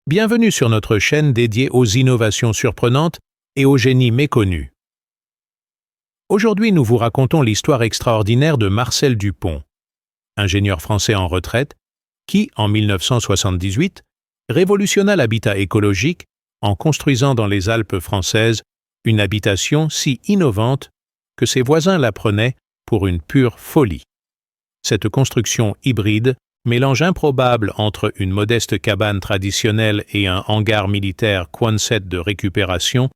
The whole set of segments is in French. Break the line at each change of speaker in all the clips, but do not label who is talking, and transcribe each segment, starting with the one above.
Bienvenue sur notre chaîne dédiée aux innovations surprenantes et aux génies méconnus. Aujourd'hui, nous vous racontons l'histoire extraordinaire de Marcel Dupont, ingénieur français en retraite, qui, en 1978, révolutionna l'habitat écologique en construisant dans les Alpes françaises une habitation si innovante que ses voisins la prenaient pour une pure folie. Cette construction hybride, mélange improbable entre une modeste cabane traditionnelle et un hangar militaire Quonset de récupération,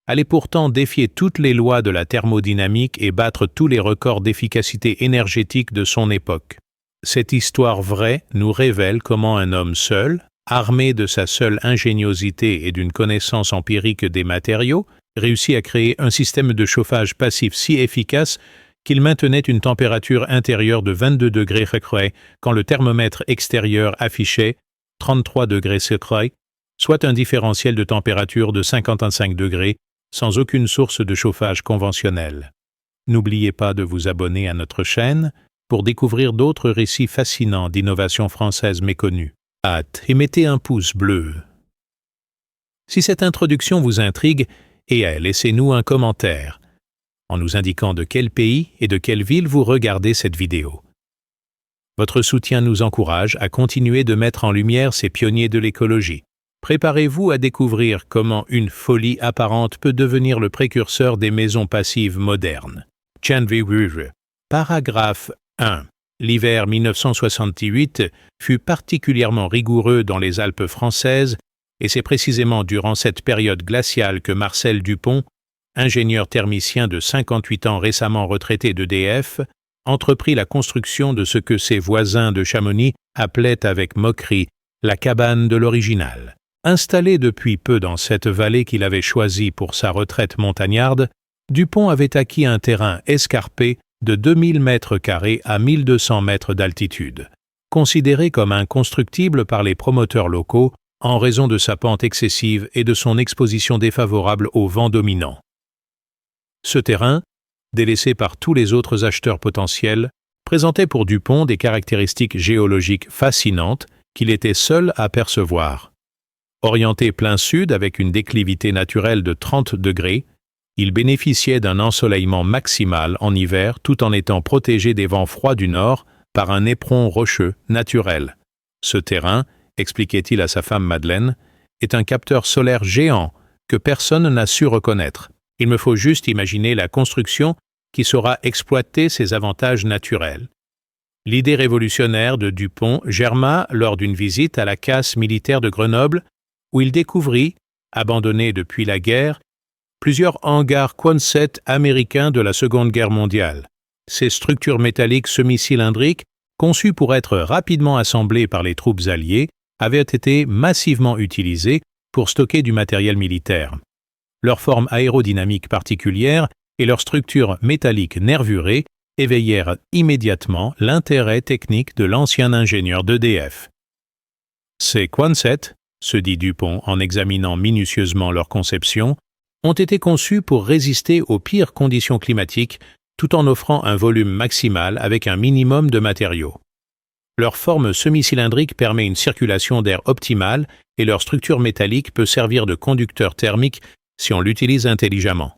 allait pourtant défier toutes les lois de la thermodynamique et battre tous les records d'efficacité énergétique de son époque. Cette histoire vraie nous révèle comment un homme seul, armé de sa seule ingéniosité et d'une connaissance empirique des matériaux, réussit à créer un système de chauffage passif si efficace qu'il maintenait une température intérieure de 22 degrés Celsius quand le thermomètre extérieur affichait 33 degrés Celsius, soit un différentiel de température de 55 degrés, sans aucune source de chauffage conventionnelle. N'oubliez pas de vous abonner à notre chaîne pour découvrir d'autres récits fascinants d'innovations françaises méconnues. Hâte et mettez un pouce bleu. Si cette introduction vous intrigue, laissez-nous un commentaire en nous indiquant de quel pays et de quelle ville vous regardez cette vidéo. Votre soutien nous encourage à continuer de mettre en lumière ces pionniers de l'écologie. Préparez-vous à découvrir comment une folie apparente peut devenir le précurseur des maisons passives modernes. Paragraphe 1. L'hiver 1968 fut particulièrement rigoureux dans les Alpes françaises et c'est précisément durant cette période glaciale que Marcel Dupont, ingénieur thermicien de 58 ans récemment retraité d'EDF, entreprit la construction de ce que ses voisins de Chamonix appelaient avec moquerie la cabane de l'original. Installé depuis peu dans cette vallée qu'il avait choisie pour sa retraite montagnarde, Dupont avait acquis un terrain escarpé de 2000 mètres carrés à 1200 mètres d'altitude, considéré comme inconstructible par les promoteurs locaux en raison de sa pente excessive et de son exposition défavorable au vent dominant. Ce terrain, délaissé par tous les autres acheteurs potentiels, présentait pour Dupont des caractéristiques géologiques fascinantes qu'il était seul à percevoir. Orienté plein sud avec une déclivité naturelle de 30 degrés, il bénéficiait d'un ensoleillement maximal en hiver tout en étant protégé des vents froids du nord par un éperon rocheux naturel. Ce terrain, expliquait-il à sa femme Madeleine, est un capteur solaire géant que personne n'a su reconnaître. Il me faut juste imaginer la construction qui saura exploiter ces avantages naturels. L'idée révolutionnaire de Dupont germa lors d'une visite à la casse militaire de Grenoble, où il découvrit, abandonnés depuis la guerre, plusieurs hangars Quonset américains de la Seconde Guerre mondiale. Ces structures métalliques semi-cylindriques, conçues pour être rapidement assemblées par les troupes alliées, avaient été massivement utilisées pour stocker du matériel militaire. Leur forme aérodynamique particulière et leur structure métallique nervurée éveillèrent immédiatement l'intérêt technique de l'ancien ingénieur d'EDF. Ces Quonset, se dit Dupont en examinant minutieusement leur conception, ont été conçus pour résister aux pires conditions climatiques tout en offrant un volume maximal avec un minimum de matériaux. Leur forme semi-cylindrique permet une circulation d'air optimale et leur structure métallique peut servir de conducteur thermique si on l'utilise intelligemment.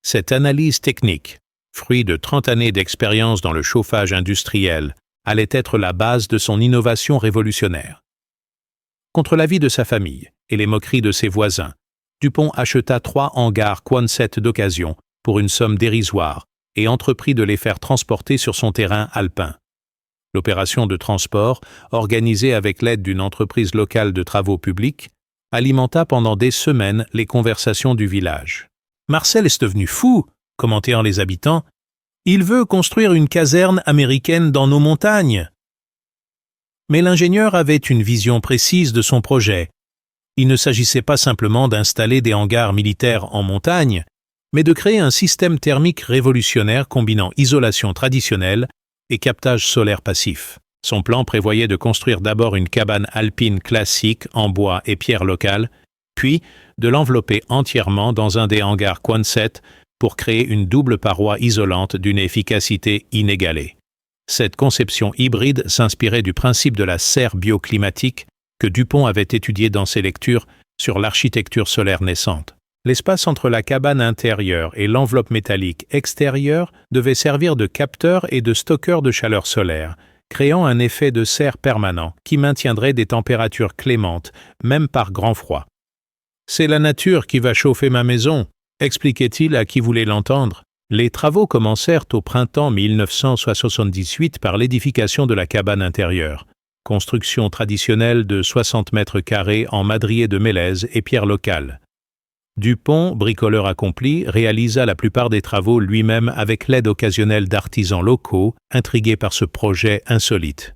Cette analyse technique, fruit de 30 années d'expérience dans le chauffage industriel, allait être la base de son innovation révolutionnaire. Contre l'avis de sa famille et les moqueries de ses voisins, Dupont acheta 3 hangars Quonset d'occasion pour une somme dérisoire et entreprit de les faire transporter sur son terrain alpin. L'opération de transport, organisée avec l'aide d'une entreprise locale de travaux publics, alimenta pendant des semaines les conversations du village. « Marcel est devenu fou !» commentèrent les habitants. « Il veut construire une caserne américaine dans nos montagnes !» Mais l'ingénieur avait une vision précise de son projet. Il ne s'agissait pas simplement d'installer des hangars militaires en montagne, mais de créer un système thermique révolutionnaire combinant isolation traditionnelle et captage solaire passif. Son plan prévoyait de construire d'abord une cabane alpine classique en bois et pierres locales, puis de l'envelopper entièrement dans un des hangars Quonset pour créer une double paroi isolante d'une efficacité inégalée. Cette conception hybride s'inspirait du principe de la serre bioclimatique que Dupont avait étudié dans ses lectures sur l'architecture solaire naissante. L'espace entre la cabane intérieure et l'enveloppe métallique extérieure devait servir de capteur et de stockeur de chaleur solaire, créant un effet de serre permanent qui maintiendrait des températures clémentes, même par grand froid. « C'est la nature qui va chauffer ma maison », expliquait-il à qui voulait l'entendre. Les travaux commencèrent au printemps 1978 par l'édification de la cabane intérieure, construction traditionnelle de 60 mètres carrés en madrier de mélèze et pierre locale. Dupont, bricoleur accompli, réalisa la plupart des travaux lui-même avec l'aide occasionnelle d'artisans locaux, intrigués par ce projet insolite.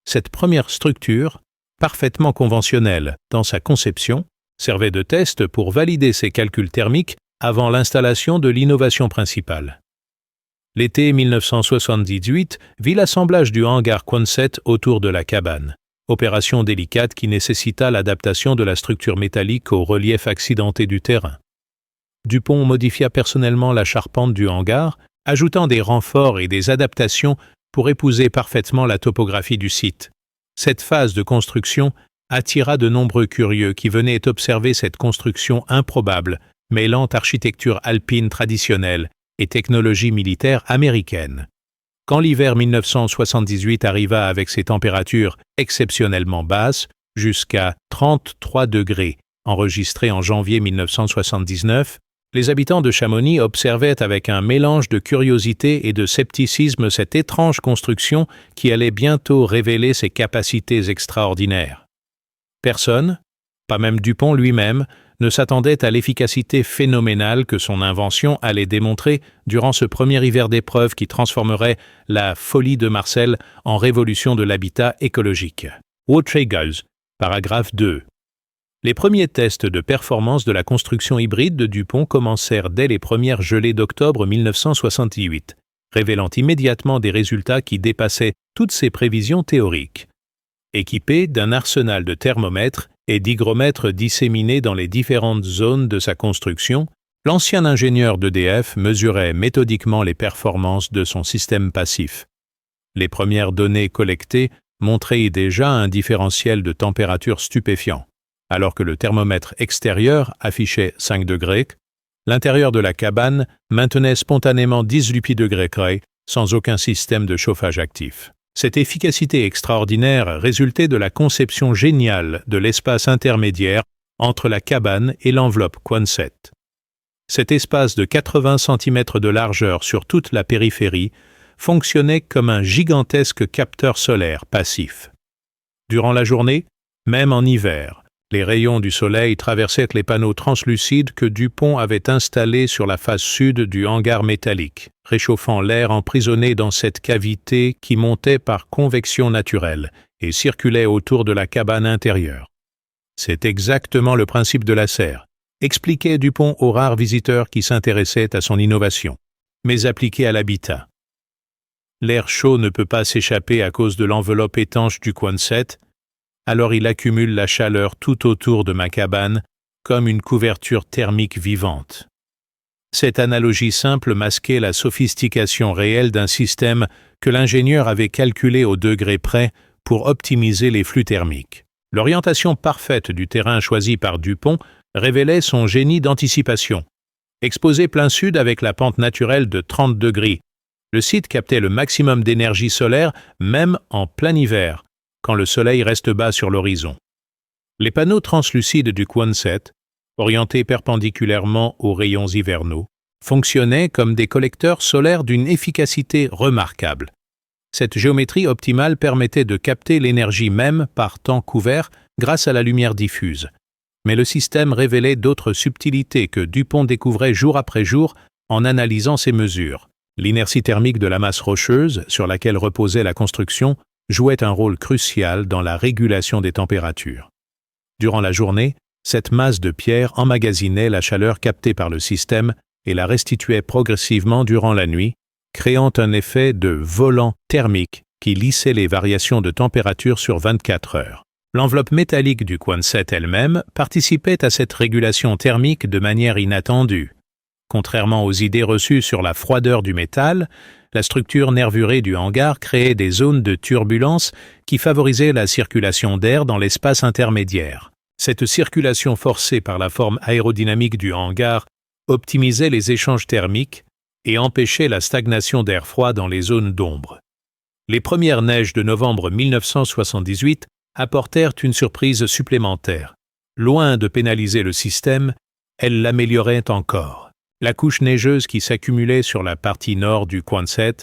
Cette première structure, parfaitement conventionnelle dans sa conception, servait de test pour valider ses calculs thermiques avant l'installation de l'innovation principale. L'été 1978 vit l'assemblage du hangar Quonset autour de la cabane. Opération délicate qui nécessita l'adaptation de la structure métallique au relief accidenté du terrain. Dupont modifia personnellement la charpente du hangar, ajoutant des renforts et des adaptations pour épouser parfaitement la topographie du site. Cette phase de construction attira de nombreux curieux qui venaient observer cette construction improbable, mêlant architecture alpine traditionnelle et technologie militaire américaine. Quand l'hiver 1978 arriva avec ses températures exceptionnellement basses, jusqu'à 33 degrés, enregistrées en janvier 1979, les habitants de Chamonix observaient avec un mélange de curiosité et de scepticisme cette étrange construction qui allait bientôt révéler ses capacités extraordinaires. Personne, pas même Dupont lui-même, ne s'attendait à l'efficacité phénoménale que son invention allait démontrer durant ce premier hiver d'épreuve qui transformerait la folie de Marcel en révolution de l'habitat écologique. Wautregoes, paragraphe 2. Les premiers tests de performance de la construction hybride de Dupont commencèrent dès les premières gelées d'octobre 1968, révélant immédiatement des résultats qui dépassaient toutes ses prévisions théoriques. Équipé d'un arsenal de thermomètres et d'hygromètres disséminés dans les différentes zones de sa construction, l'ancien ingénieur d'EDF mesurait méthodiquement les performances de son système passif. Les premières données collectées montraient déjà un différentiel de température stupéfiant. Alors que le thermomètre extérieur affichait 5 degrés, l'intérieur de la cabane maintenait spontanément 18 degrés sans aucun système de chauffage actif. Cette efficacité extraordinaire résultait de la conception géniale de l'espace intermédiaire entre la cabane et l'enveloppe Quonset. Cet espace de 80 cm de largeur sur toute la périphérie fonctionnait comme un gigantesque capteur solaire passif. Durant la journée, même en hiver, les rayons du soleil traversaient les panneaux translucides que Dupont avait installés sur la face sud du hangar métallique, réchauffant l'air emprisonné dans cette cavité qui montait par convection naturelle et circulait autour de la cabane intérieure. C'est exactement le principe de la serre, expliquait Dupont aux rares visiteurs qui s'intéressaient à son innovation, mais appliqué à l'habitat. L'air chaud ne peut pas s'échapper à cause de l'enveloppe étanche du Quonset, alors il accumule la chaleur tout autour de ma cabane comme une couverture thermique vivante. Cette analogie simple masquait la sophistication réelle d'un système que l'ingénieur avait calculé au degré près pour optimiser les flux thermiques. L'orientation parfaite du terrain choisi par Dupont révélait son génie d'anticipation. Exposé plein sud avec la pente naturelle de 30 degrés, le site captait le maximum d'énergie solaire même en plein hiver, quand le soleil reste bas sur l'horizon. Les panneaux translucides du Quonset, orientés perpendiculairement aux rayons hivernaux, fonctionnaient comme des collecteurs solaires d'une efficacité remarquable. Cette géométrie optimale permettait de capter l'énergie même par temps couvert grâce à la lumière diffuse. Mais le système révélait d'autres subtilités que Dupont découvrait jour après jour en analysant ses mesures. L'inertie thermique de la masse rocheuse sur laquelle reposait la construction jouait un rôle crucial dans la régulation des températures. Durant la journée, cette masse de pierre emmagasinait la chaleur captée par le système et la restituait progressivement durant la nuit, créant un effet de volant thermique qui lissait les variations de température sur 24 heures. L'enveloppe métallique du Quonset elle-même participait à cette régulation thermique de manière inattendue. Contrairement aux idées reçues sur la froideur du métal, la structure nervurée du hangar créait des zones de turbulence qui favorisaient la circulation d'air dans l'espace intermédiaire. Cette circulation forcée par la forme aérodynamique du hangar optimisait les échanges thermiques et empêchait la stagnation d'air froid dans les zones d'ombre. Les premières neiges de novembre 1978 apportèrent une surprise supplémentaire. Loin de pénaliser le système, elles l'amélioraient encore. La couche neigeuse qui s'accumulait sur la partie nord du Quonset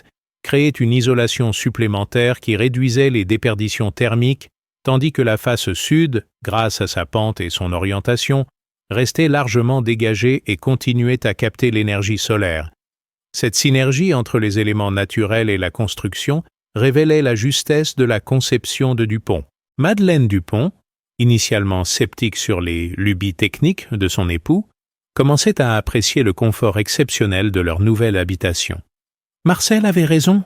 créait une isolation supplémentaire qui réduisait les déperditions thermiques, tandis que la face sud, grâce à sa pente et son orientation, restait largement dégagée et continuait à capter l'énergie solaire. Cette synergie entre les éléments naturels et la construction révélait la justesse de la conception de Dupont. Madeleine Dupont, initialement sceptique sur les lubies techniques de son époux, commençait à apprécier le confort exceptionnel de leur nouvelle habitation. « Marcel avait raison »,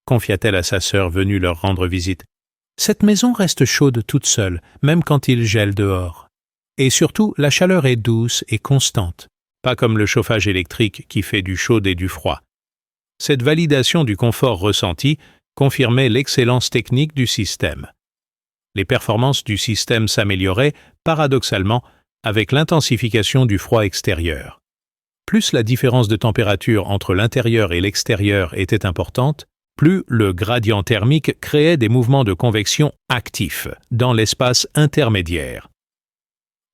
confia-t-elle à sa sœur venue leur rendre visite. « Cette maison reste chaude toute seule, même quand il gèle dehors. Et surtout, la chaleur est douce et constante, pas comme le chauffage électrique qui fait du chaud et du froid. » Cette validation du confort ressenti confirmait l'excellence technique du système. Les performances du système s'amélioraient, paradoxalement, avec l'intensification du froid extérieur. Plus la différence de température entre l'intérieur et l'extérieur était importante, plus le gradient thermique créait des mouvements de convection actifs dans l'espace intermédiaire.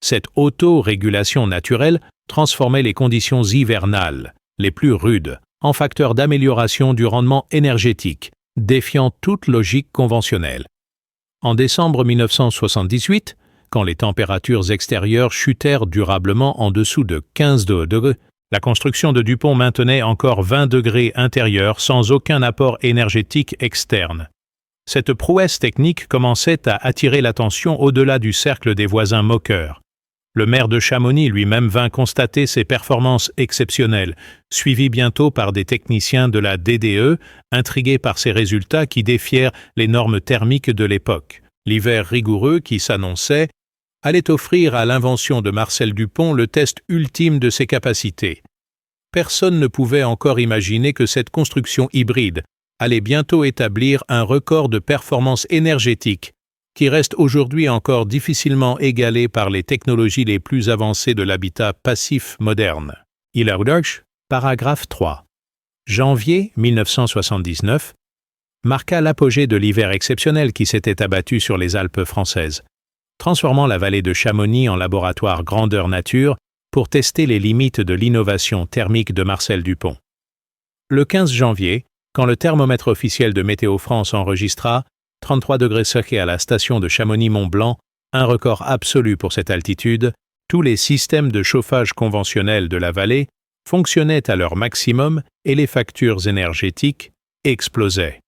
Cette auto-régulation naturelle transformait les conditions hivernales, les plus rudes, en facteurs d'amélioration du rendement énergétique, défiant toute logique conventionnelle. En décembre 1978, quand les températures extérieures chutèrent durablement en dessous de 15 degrés, la construction de Dupont maintenait encore 20 degrés intérieurs sans aucun apport énergétique externe. Cette prouesse technique commençait à attirer l'attention au-delà du cercle des voisins moqueurs. Le maire de Chamonix lui-même vint constater ses performances exceptionnelles, suivi bientôt par des techniciens de la DDE, intrigués par ces résultats qui défièrent les normes thermiques de l'époque. L'hiver rigoureux qui s'annonçait allait offrir à l'invention de Marcel Dupont le test ultime de ses capacités. Personne ne pouvait encore imaginer que cette construction hybride allait bientôt établir un record de performance énergétique qui reste aujourd'hui encore difficilement égalé par les technologies les plus avancées de l'habitat passif moderne. Ilaudach, paragraphe 3. Janvier 1979 marqua l'apogée de l'hiver exceptionnel qui s'était abattu sur les Alpes françaises, transformant la vallée de Chamonix en laboratoire grandeur nature pour tester les limites de l'innovation thermique de Marcel Dupont. Le 15 janvier, quand le thermomètre officiel de Météo France enregistra 33 degrés C à la station de Chamonix-Mont-Blanc, un record absolu pour cette altitude, tous les systèmes de chauffage conventionnels de la vallée fonctionnaient à leur maximum et les factures énergétiques explosaient.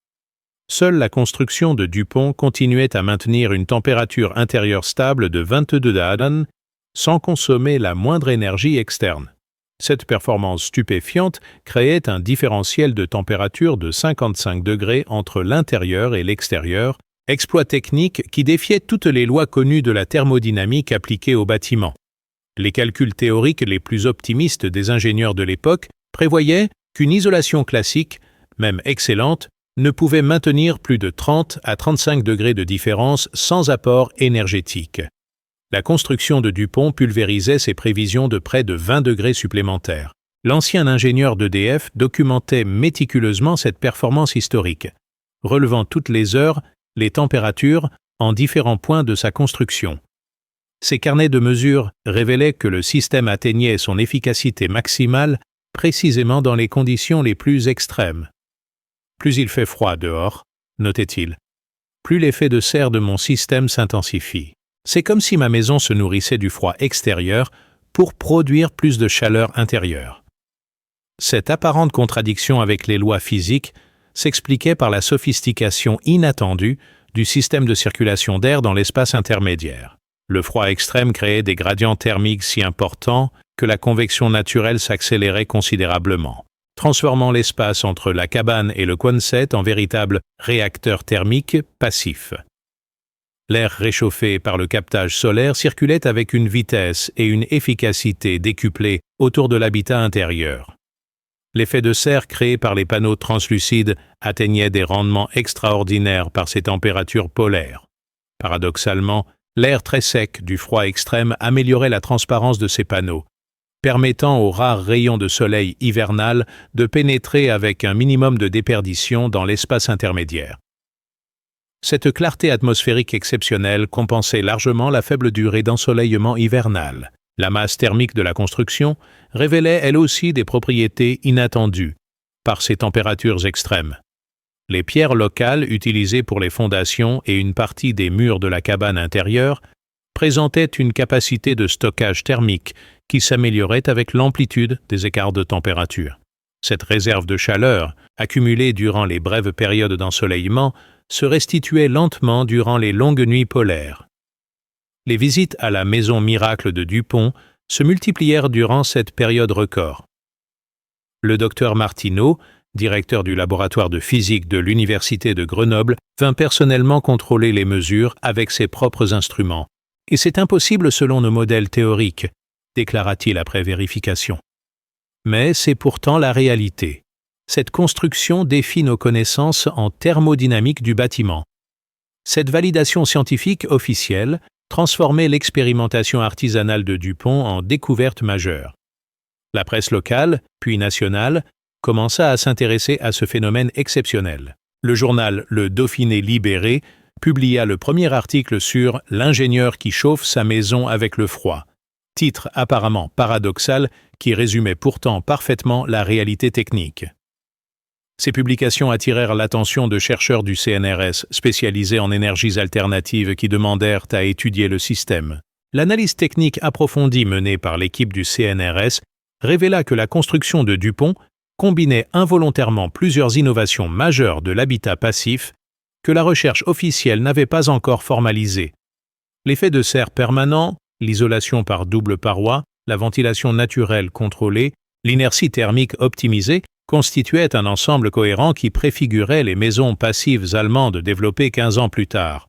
Seule la construction de Dupont continuait à maintenir une température intérieure stable de 22 degrés sans consommer la moindre énergie externe. Cette performance stupéfiante créait un différentiel de température de 55 degrés entre l'intérieur et l'extérieur, exploit technique qui défiait toutes les lois connues de la thermodynamique appliquées au bâtiment. Les calculs théoriques les plus optimistes des ingénieurs de l'époque prévoyaient qu'une isolation classique, même excellente, ne pouvait maintenir plus de 30 à 35 degrés de différence sans apport énergétique. La construction de Dupont pulvérisait ses prévisions de près de 20 degrés supplémentaires. L'ancien ingénieur d'EDF documentait méticuleusement cette performance historique, relevant toutes les heures les températures en différents points de sa construction. Ces carnets de mesures révélaient que le système atteignait son efficacité maximale précisément dans les conditions les plus extrêmes. Plus il fait froid dehors, notait-il, plus l'effet de serre de mon système s'intensifie. C'est comme si ma maison se nourrissait du froid extérieur pour produire plus de chaleur intérieure. Cette apparente contradiction avec les lois physiques s'expliquait par la sophistication inattendue du système de circulation d'air dans l'espace intermédiaire. Le froid extrême créait des gradients thermiques si importants que la convection naturelle s'accélérait considérablement, transformant l'espace entre la cabane et le Quonset en véritable réacteur thermique passif. L'air réchauffé par le captage solaire circulait avec une vitesse et une efficacité décuplées autour de l'habitat intérieur. L'effet de serre créé par les panneaux translucides atteignait des rendements extraordinaires par ses températures polaires. Paradoxalement, l'air très sec du froid extrême améliorait la transparence de ces panneaux, permettant aux rares rayons de soleil hivernal de pénétrer avec un minimum de déperdition dans l'espace intermédiaire. Cette clarté atmosphérique exceptionnelle compensait largement la faible durée d'ensoleillement hivernal. La masse thermique de la construction révélait elle aussi des propriétés inattendues par ces températures extrêmes. Les pierres locales utilisées pour les fondations et une partie des murs de la cabane intérieure présentaient une capacité de stockage thermique qui s'améliorait avec l'amplitude des écarts de température. Cette réserve de chaleur, accumulée durant les brèves périodes d'ensoleillement, se restituait lentement durant les longues nuits polaires. Les visites à la maison miracle de Dupont se multiplièrent durant cette période record. Le docteur Martineau, directeur du laboratoire de physique de l'Université de Grenoble, vint personnellement contrôler les mesures avec ses propres instruments. « Et c'est impossible selon nos modèles théoriques », déclara-t-il après vérification. Mais c'est pourtant la réalité. Cette construction défie nos connaissances en thermodynamique du bâtiment. Cette validation scientifique officielle transformait l'expérimentation artisanale de Dupont en découverte majeure. La presse locale, puis nationale, commença à s'intéresser à ce phénomène exceptionnel. Le journal Le Dauphiné Libéré publia le premier article sur « L'ingénieur qui chauffe sa maison avec le froid », titre apparemment paradoxal qui résumait pourtant parfaitement la réalité technique. Ces publications attirèrent l'attention de chercheurs du CNRS spécialisés en énergies alternatives qui demandèrent à étudier le système. L'analyse technique approfondie menée par l'équipe du CNRS révéla que la construction de Dupont combinait involontairement plusieurs innovations majeures de l'habitat passif que la recherche officielle n'avait pas encore formalisées. L'effet de serre permanent, l'isolation par double paroi, la ventilation naturelle contrôlée, l'inertie thermique optimisée constituaient un ensemble cohérent qui préfigurait les maisons passives allemandes développées 15 ans plus tard.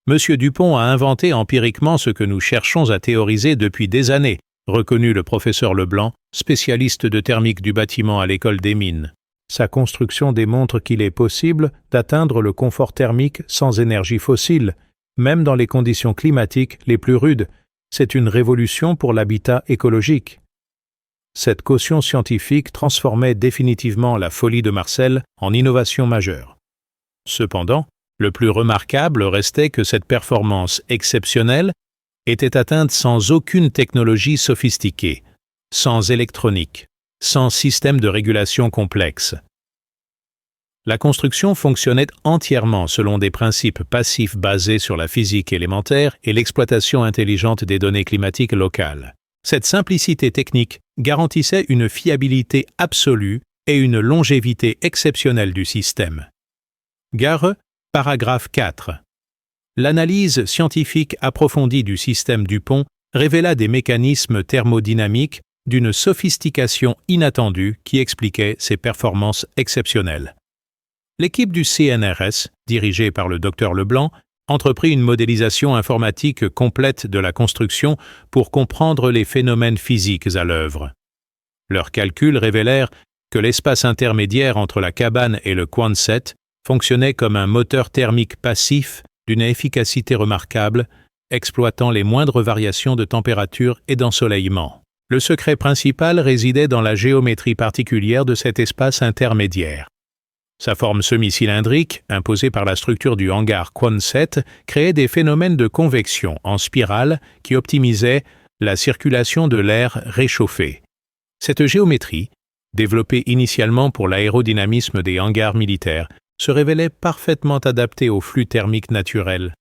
M. Dupont a inventé empiriquement ce que nous cherchons à théoriser depuis des années, reconnut le professeur Leblanc, spécialiste de thermique du bâtiment à l'école des mines. Sa construction démontre qu'il est possible d'atteindre le confort thermique sans énergie fossile, même dans les conditions climatiques les plus rudes. C'est une révolution pour l'habitat écologique. Cette caution scientifique transformait définitivement la folie de Marcel en innovation majeure. Cependant, le plus remarquable restait que cette performance exceptionnelle était atteinte sans aucune technologie sophistiquée, sans électronique, sans système de régulation complexe. La construction fonctionnait entièrement selon des principes passifs basés sur la physique élémentaire et l'exploitation intelligente des données climatiques locales. Cette simplicité technique garantissait une fiabilité absolue et une longévité exceptionnelle du système. Gare, paragraphe 4. L'analyse scientifique approfondie du système Dupont révéla des mécanismes thermodynamiques d'une sophistication inattendue qui expliquait ses performances exceptionnelles. L'équipe du CNRS, dirigée par le Dr Leblanc, entreprit une modélisation informatique complète de la construction pour comprendre les phénomènes physiques à l'œuvre. Leurs calculs révélèrent que l'espace intermédiaire entre la cabane et le Quonset fonctionnait comme un moteur thermique passif d'une efficacité remarquable, exploitant les moindres variations de température et d'ensoleillement. Le secret principal résidait dans la géométrie particulière de cet espace intermédiaire. Sa forme semi-cylindrique, imposée par la structure du hangar Quonset, créait des phénomènes de convection en spirale qui optimisaient la circulation de l'air réchauffé. Cette géométrie, développée initialement pour l'aérodynamisme des hangars militaires, se révélait parfaitement adaptée au flux thermique naturel.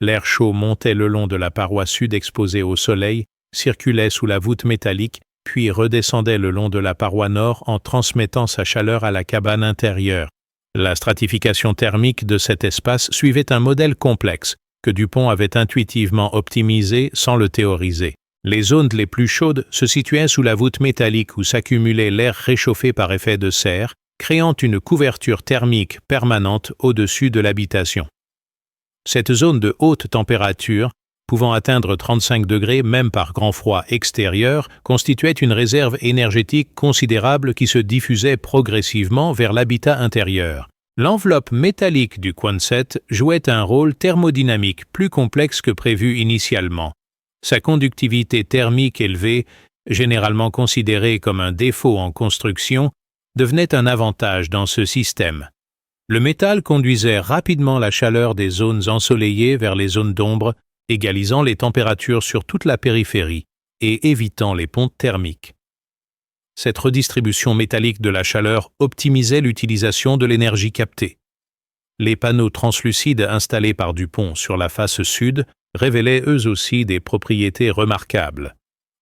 L'air chaud montait le long de la paroi sud exposée au soleil, circulait sous la voûte métallique, puis redescendait le long de la paroi nord en transmettant sa chaleur à la cabane intérieure. La stratification thermique de cet espace suivait un modèle complexe que Dupont avait intuitivement optimisé sans le théoriser. Les zones les plus chaudes se situaient sous la voûte métallique où s'accumulait l'air réchauffé par effet de serre, créant une couverture thermique permanente au-dessus de l'habitation. Cette zone de haute température pouvant atteindre 35 degrés même par grand froid extérieur, constituait une réserve énergétique considérable qui se diffusait progressivement vers l'habitat intérieur. L'enveloppe métallique du Quonset jouait un rôle thermodynamique plus complexe que prévu initialement. Sa conductivité thermique élevée, généralement considérée comme un défaut en construction, devenait un avantage dans ce système. Le métal conduisait rapidement la chaleur des zones ensoleillées vers les zones d'ombre, égalisant les températures sur toute la périphérie et évitant les pontes thermiques. Cette redistribution métallique de la chaleur optimisait l'utilisation de l'énergie captée. Les panneaux translucides installés par Dupont sur la face sud révélaient eux aussi des propriétés remarquables.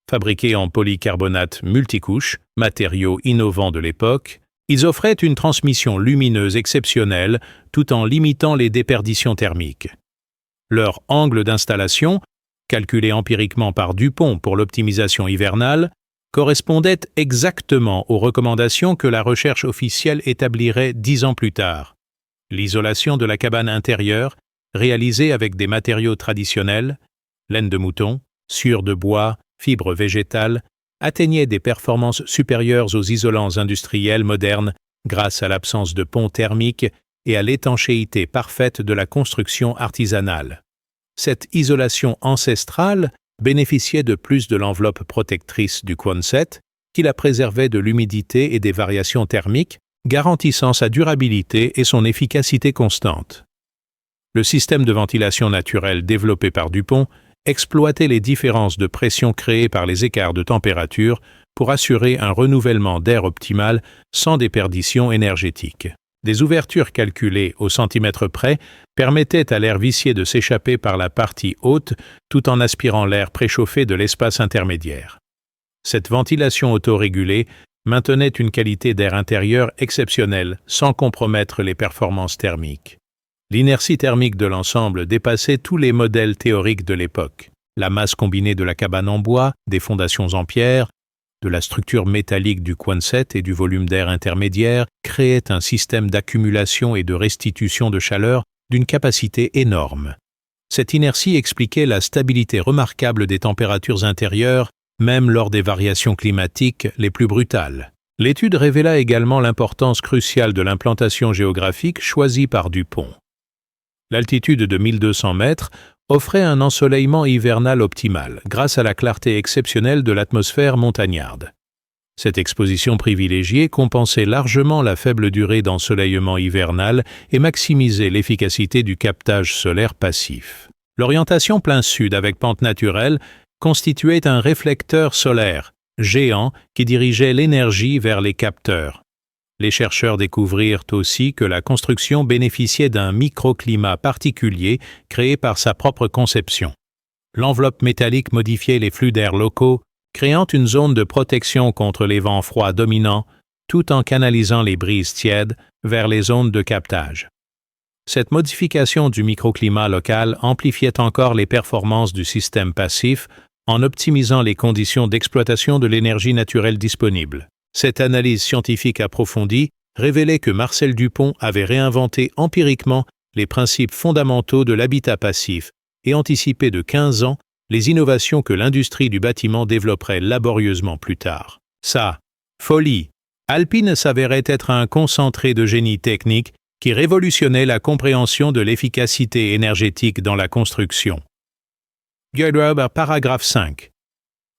Fabriqués en polycarbonate multicouche, matériaux innovants de l'époque, ils offraient une transmission lumineuse exceptionnelle tout en limitant les déperditions thermiques. Leur angle d'installation, calculé empiriquement par Dupont pour l'optimisation hivernale, correspondait exactement aux recommandations que la recherche officielle établirait 10 ans plus tard. L'isolation de la cabane intérieure, réalisée avec des matériaux traditionnels, laine de mouton, sciure de bois, fibres végétales, atteignait des performances supérieures aux isolants industriels modernes grâce à l'absence de ponts thermiques et à l'étanchéité parfaite de la construction artisanale. Cette isolation ancestrale bénéficiait de plus de l'enveloppe protectrice du Quonset, qui la préservait de l'humidité et des variations thermiques, garantissant sa durabilité et son efficacité constante. Le système de ventilation naturelle développé par Dupont exploitait les différences de pression créées par les écarts de température pour assurer un renouvellement d'air optimal sans déperdition énergétique. Des ouvertures calculées au centimètre près permettaient à l'air vicié de s'échapper par la partie haute tout en aspirant l'air préchauffé de l'espace intermédiaire. Cette ventilation autorégulée maintenait une qualité d'air intérieur exceptionnelle sans compromettre les performances thermiques. L'inertie thermique de l'ensemble dépassait tous les modèles théoriques de l'époque. La masse combinée de la cabane en bois, des fondations en pierre, de la structure métallique du Quonset et du volume d'air intermédiaire créait un système d'accumulation et de restitution de chaleur d'une capacité énorme. Cette inertie expliquait la stabilité remarquable des températures intérieures, même lors des variations climatiques les plus brutales. L'étude révéla également l'importance cruciale de l'implantation géographique choisie par Dupont. L'altitude de 1200 mètres offrait un ensoleillement hivernal optimal grâce à la clarté exceptionnelle de l'atmosphère montagnarde. Cette exposition privilégiée compensait largement la faible durée d'ensoleillement hivernal et maximisait l'efficacité du captage solaire passif. L'orientation plein sud avec pente naturelle constituait un réflecteur solaire géant qui dirigeait l'énergie vers les capteurs. Les chercheurs découvrirent aussi que la construction bénéficiait d'un microclimat particulier créé par sa propre conception. L'enveloppe métallique modifiait les flux d'air locaux, créant une zone de protection contre les vents froids dominants, tout en canalisant les brises tièdes vers les zones de captage. Cette modification du microclimat local amplifiait encore les performances du système passif en optimisant les conditions d'exploitation de l'énergie naturelle disponible. Cette analyse scientifique approfondie révélait que Marcel Dupont avait réinventé empiriquement les principes fondamentaux de l'habitat passif et anticipé de 15 ans les innovations que l'industrie du bâtiment développerait laborieusement plus tard. Sa folie alpine s'avérait être un concentré de génie technique qui révolutionnait la compréhension de l'efficacité énergétique dans la construction. Paragraphe 5.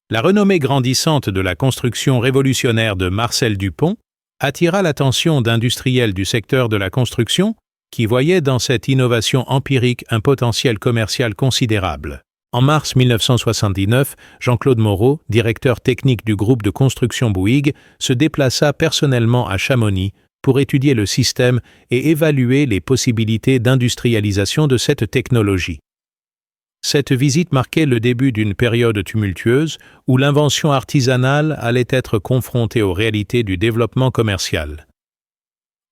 La renommée grandissante de la construction révolutionnaire de Marcel Dupont attira l'attention d'industriels du secteur de la construction qui voyaient dans cette innovation empirique un potentiel commercial considérable. En mars 1979, Jean-Claude Moreau, directeur technique du groupe de construction Bouygues, se déplaça personnellement à Chamonix pour étudier le système et évaluer les possibilités d'industrialisation de cette technologie. Cette visite marquait le début d'une période tumultueuse où l'invention artisanale allait être confrontée aux réalités du développement commercial.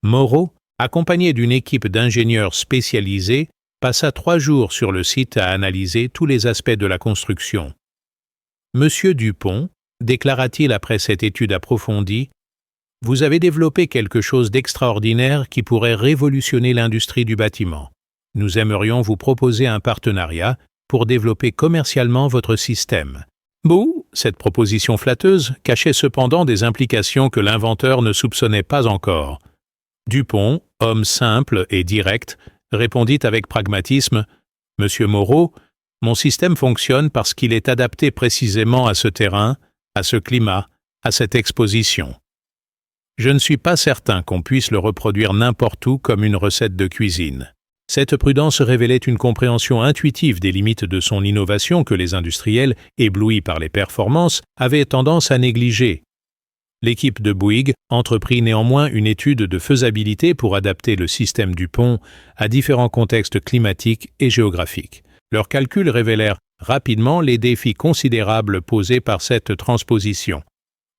Moreau, accompagné d'une équipe d'ingénieurs spécialisés, passa 3 jours sur le site à analyser tous les aspects de la construction. « Monsieur Dupont, déclara-t-il après cette étude approfondie, vous avez développé quelque chose d'extraordinaire qui pourrait révolutionner l'industrie du bâtiment. Nous aimerions vous proposer un partenariat pour développer commercialement votre système. Bouh, cette proposition flatteuse cachait cependant des implications que l'inventeur ne soupçonnait pas encore. Dupont, homme simple et direct, répondit avec pragmatisme « Monsieur Moreau, mon système fonctionne parce qu'il est adapté précisément à ce terrain, à ce climat, à cette exposition. Je ne suis pas certain qu'on puisse le reproduire n'importe où comme une recette de cuisine. » Cette prudence révélait une compréhension intuitive des limites de son innovation que les industriels, éblouis par les performances, avaient tendance à négliger. L'équipe de Bouygues entreprit néanmoins une étude de faisabilité pour adapter le système Dupont à différents contextes climatiques et géographiques. Leurs calculs révélèrent rapidement les défis considérables posés par cette transposition.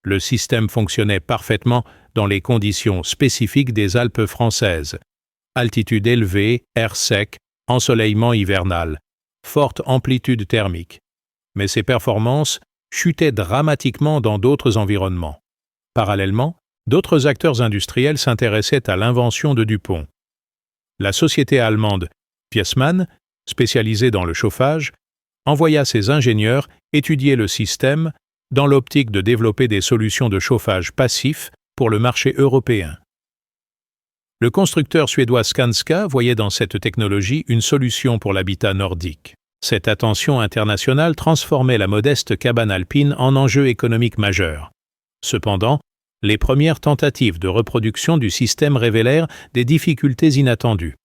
Le système fonctionnait parfaitement dans les conditions spécifiques des Alpes françaises. Altitude élevée, air sec, ensoleillement hivernal, forte amplitude thermique. Mais ses performances chutaient dramatiquement dans d'autres environnements. Parallèlement, d'autres acteurs industriels s'intéressaient à l'invention de Dupont. La société allemande Viessmann, spécialisée dans le chauffage, envoya ses ingénieurs étudier le système dans l'optique de développer des solutions de chauffage passif pour le marché européen. Le constructeur suédois Skanska voyait dans cette technologie une solution pour l'habitat nordique. Cette attention internationale transformait la modeste cabane alpine en enjeu économique majeur. Cependant, les premières tentatives de reproduction du système révélèrent des difficultés inattendues.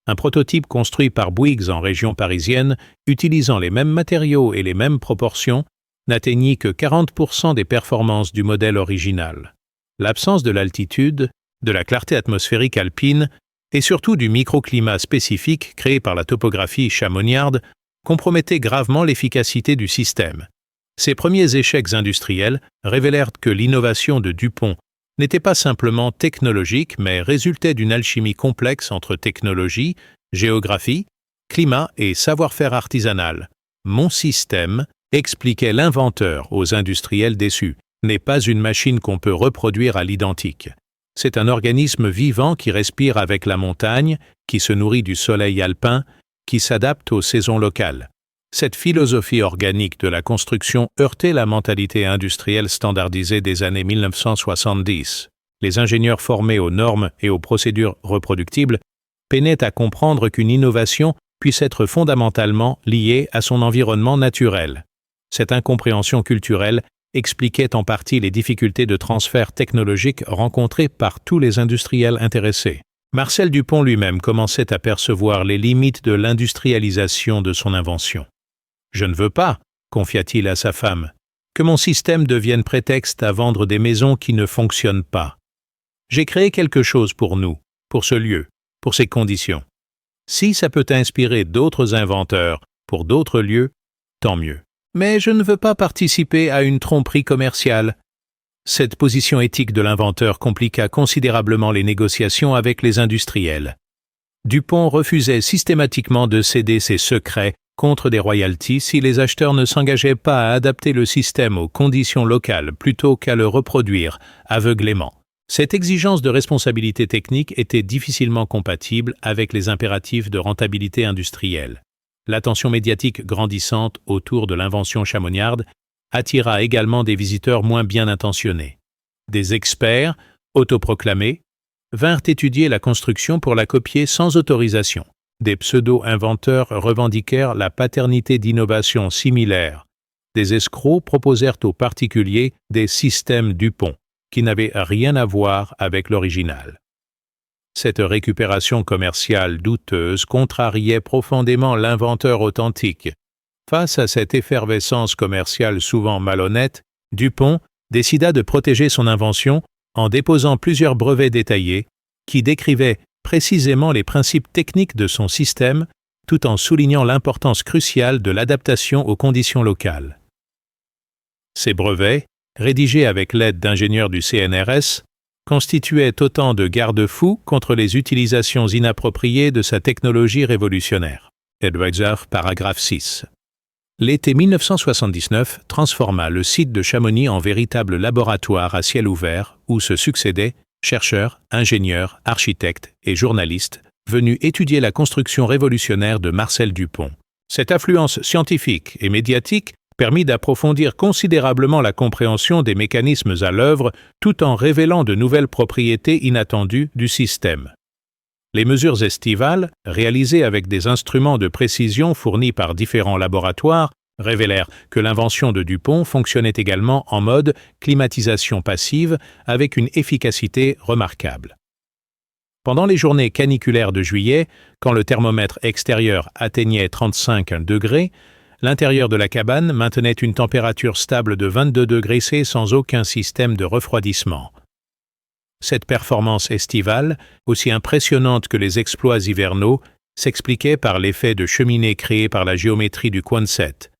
Un prototype construit par Bouygues en région parisienne, utilisant les mêmes matériaux et les mêmes proportions, n'atteignit que 40% des performances du modèle original. L'absence de l'altitude, de la clarté atmosphérique alpine et surtout du microclimat spécifique créé par la topographie chamoniarde compromettait gravement l'efficacité du système. Ces premiers échecs industriels révélèrent que l'innovation de Dupont n'était pas simplement technologique, mais résultait d'une alchimie complexe entre technologie, géographie, climat et savoir-faire artisanal. « Mon système », expliquait l'inventeur aux industriels déçus, n'est pas une machine qu'on peut reproduire à l'identique. C'est un organisme vivant qui respire avec la montagne, qui se nourrit du soleil alpin, qui s'adapte aux saisons locales. Cette philosophie organique de la construction heurtait la mentalité industrielle standardisée des années 1970. Les ingénieurs formés aux normes et aux procédures reproductibles peinaient à comprendre qu'une innovation puisse être fondamentalement liée à son environnement naturel. Cette incompréhension culturelle expliquait en partie les difficultés de transfert technologique rencontrées par tous les industriels intéressés. Marcel Dupont lui-même commençait à percevoir les limites de l'industrialisation de son invention. « Je ne veux pas, confia-t-il à sa femme, que mon système devienne prétexte à vendre des maisons qui ne fonctionnent pas. J'ai créé quelque chose pour nous, pour ce lieu, pour ces conditions. Si ça peut inspirer d'autres inventeurs pour d'autres lieux, tant mieux. Mais je ne veux pas participer à une tromperie commerciale. » Cette position éthique de l'inventeur compliqua considérablement les négociations avec les industriels. Dupont refusait systématiquement de céder ses secrets contre des royalties si les acheteurs ne s'engageaient pas à adapter le système aux conditions locales plutôt qu'à le reproduire aveuglément. Cette exigence de responsabilité technique était difficilement compatible avec les impératifs de rentabilité industrielle. L'attention médiatique grandissante autour de l'invention chamoniarde attira également des visiteurs moins bien intentionnés. Des experts, autoproclamés, vinrent étudier la construction pour la copier sans autorisation. Des pseudo-inventeurs revendiquèrent la paternité d'innovations similaires. Des escrocs proposèrent aux particuliers des systèmes Dupont, qui n'avaient rien à voir avec l'original. Cette récupération commerciale douteuse contrariait profondément l'inventeur authentique. Face à cette effervescence commerciale souvent malhonnête, Dupont décida de protéger son invention en déposant plusieurs brevets détaillés qui décrivaient précisément les principes techniques de son système tout en soulignant l'importance cruciale de l'adaptation aux conditions locales. Ces brevets, rédigés avec l'aide d'ingénieurs du CNRS, constituaient autant de garde-fous contre les utilisations inappropriées de sa technologie révolutionnaire. Edweiser, paragraphe 6. L'été 1979 transforma le site de Chamonix en véritable laboratoire à ciel ouvert où se succédaient chercheurs, ingénieurs, architectes et journalistes venus étudier la construction révolutionnaire de Marcel Dupont. Cette affluence scientifique et médiatique permit d'approfondir considérablement la compréhension des mécanismes à l'œuvre tout en révélant de nouvelles propriétés inattendues du système. Les mesures estivales, réalisées avec des instruments de précision fournis par différents laboratoires, révélèrent que l'invention de Dupont fonctionnait également en mode climatisation passive avec une efficacité remarquable. Pendant les journées caniculaires de juillet, quand le thermomètre extérieur atteignait 35 degrés, l'intérieur de la cabane maintenait une température stable de 22 degrés C sans aucun système de refroidissement. Cette performance estivale, aussi impressionnante que les exploits hivernaux, s'expliquait par l'effet de cheminée créé par la géométrie du Quonset.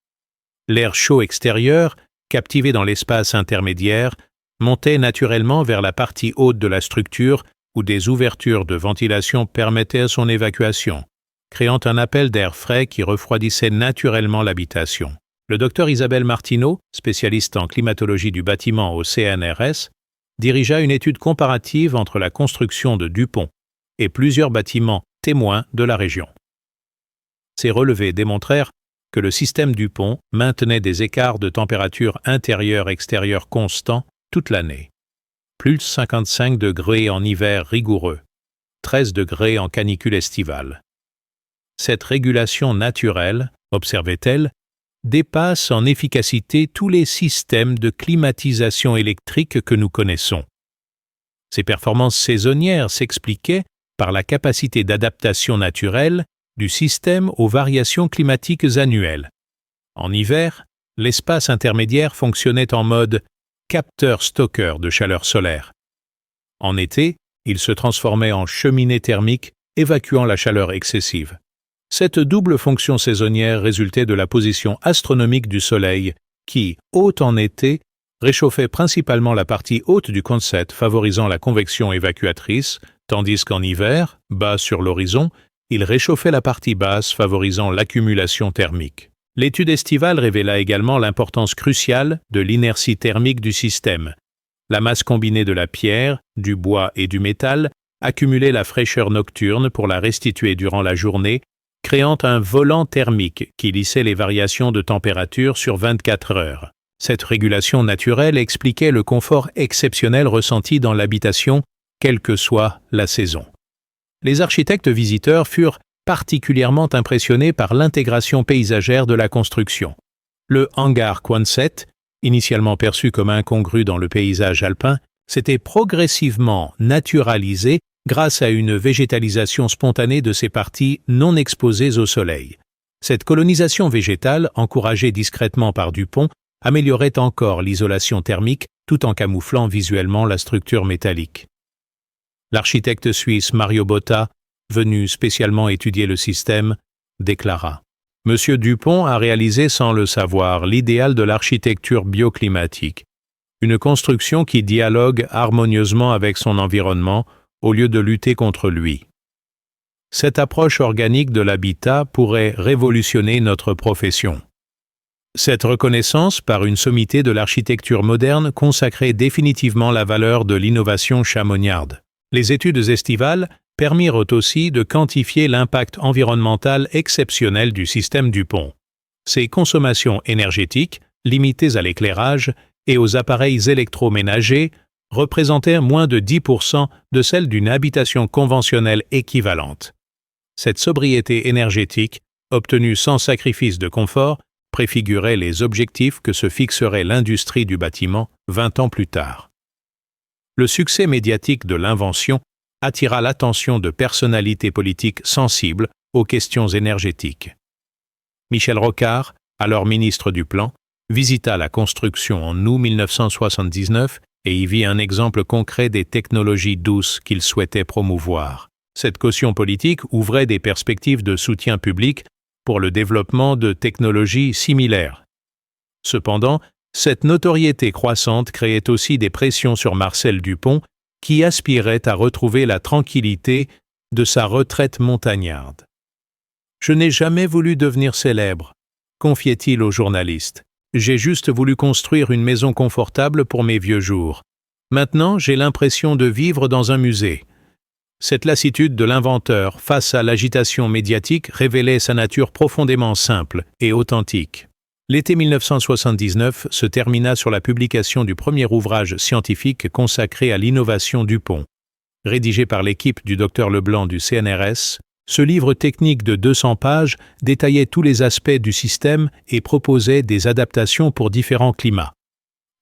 L'air chaud extérieur, captivé dans l'espace intermédiaire, montait naturellement vers la partie haute de la structure où des ouvertures de ventilation permettaient son évacuation, créant un appel d'air frais qui refroidissait naturellement l'habitation. Le docteur Isabelle Martineau, spécialiste en climatologie du bâtiment au CNRS, dirigea une étude comparative entre la construction de Dupont et plusieurs bâtiments témoins de la région. Ces relevés démontrèrent que le système Dupont maintenait des écarts de température intérieure-extérieure constants toute l'année. Plus de 55 degrés en hiver rigoureux, 13 degrés en canicule estivale. Cette régulation naturelle, observait-elle, dépasse en efficacité tous les systèmes de climatisation électrique que nous connaissons. Ces performances saisonnières s'expliquaient par la capacité d'adaptation naturelle du système aux variations climatiques annuelles. En hiver, l'espace intermédiaire fonctionnait en mode capteur-stockeur de chaleur solaire. En été, il se transformait en cheminée thermique, évacuant la chaleur excessive. Cette double fonction saisonnière résultait de la position astronomique du Soleil, qui, haute en été, réchauffait principalement la partie haute du Quonset, favorisant la convection évacuatrice, tandis qu'en hiver, bas sur l'horizon, il réchauffait la partie basse, favorisant l'accumulation thermique. L'étude estivale révéla également l'importance cruciale de l'inertie thermique du système. La masse combinée de la pierre, du bois et du métal accumulait la fraîcheur nocturne pour la restituer durant la journée, créant un volant thermique qui lissait les variations de température sur 24 heures. Cette régulation naturelle expliquait le confort exceptionnel ressenti dans l'habitation, quelle que soit la saison. Les architectes visiteurs furent particulièrement impressionnés par l'intégration paysagère de la construction. Le hangar Quonset, initialement perçu comme incongru dans le paysage alpin, s'était progressivement naturalisé grâce à une végétalisation spontanée de ses parties non exposées au soleil. Cette colonisation végétale, encouragée discrètement par Dupont, améliorait encore l'isolation thermique tout en camouflant visuellement la structure métallique. L'architecte suisse Mario Botta, venu spécialement étudier le système, déclara « Monsieur Dupont a réalisé sans le savoir l'idéal de l'architecture bioclimatique, une construction qui dialogue harmonieusement avec son environnement au lieu de lutter contre lui. Cette approche organique de l'habitat pourrait révolutionner notre profession. » Cette reconnaissance par une sommité de l'architecture moderne consacrait définitivement la valeur de l'innovation chamonniarde. Les études estivales permirent aussi de quantifier l'impact environnemental exceptionnel du système Dupont. Ses consommations énergétiques, limitées à l'éclairage et aux appareils électroménagers, représentaient moins de 10% de celles d'une habitation conventionnelle équivalente. Cette sobriété énergétique, obtenue sans sacrifice de confort, préfigurait les objectifs que se fixerait l'industrie du bâtiment 20 ans plus tard. Le succès médiatique de l'invention attira l'attention de personnalités politiques sensibles aux questions énergétiques. Michel Rocard, alors ministre du Plan, visita la construction en août 1979 et y vit un exemple concret des technologies douces qu'il souhaitait promouvoir. Cette caution politique ouvrait des perspectives de soutien public pour le développement de technologies similaires. Cependant, cette notoriété croissante créait aussi des pressions sur Marcel Dupont, qui aspirait à retrouver la tranquillité de sa retraite montagnarde. « Je n'ai jamais voulu devenir célèbre », confiait-il aux journalistes. « J'ai juste voulu construire une maison confortable pour mes vieux jours. Maintenant, j'ai l'impression de vivre dans un musée. Cette lassitude de l'inventeur face à l'agitation médiatique révélait sa nature profondément simple et authentique. L'été 1979 se termina sur la publication du premier ouvrage scientifique consacré à l'innovation DuPont. Rédigé par l'équipe du Dr Leblanc du CNRS, ce livre technique de 200 pages détaillait tous les aspects du système et proposait des adaptations pour différents climats.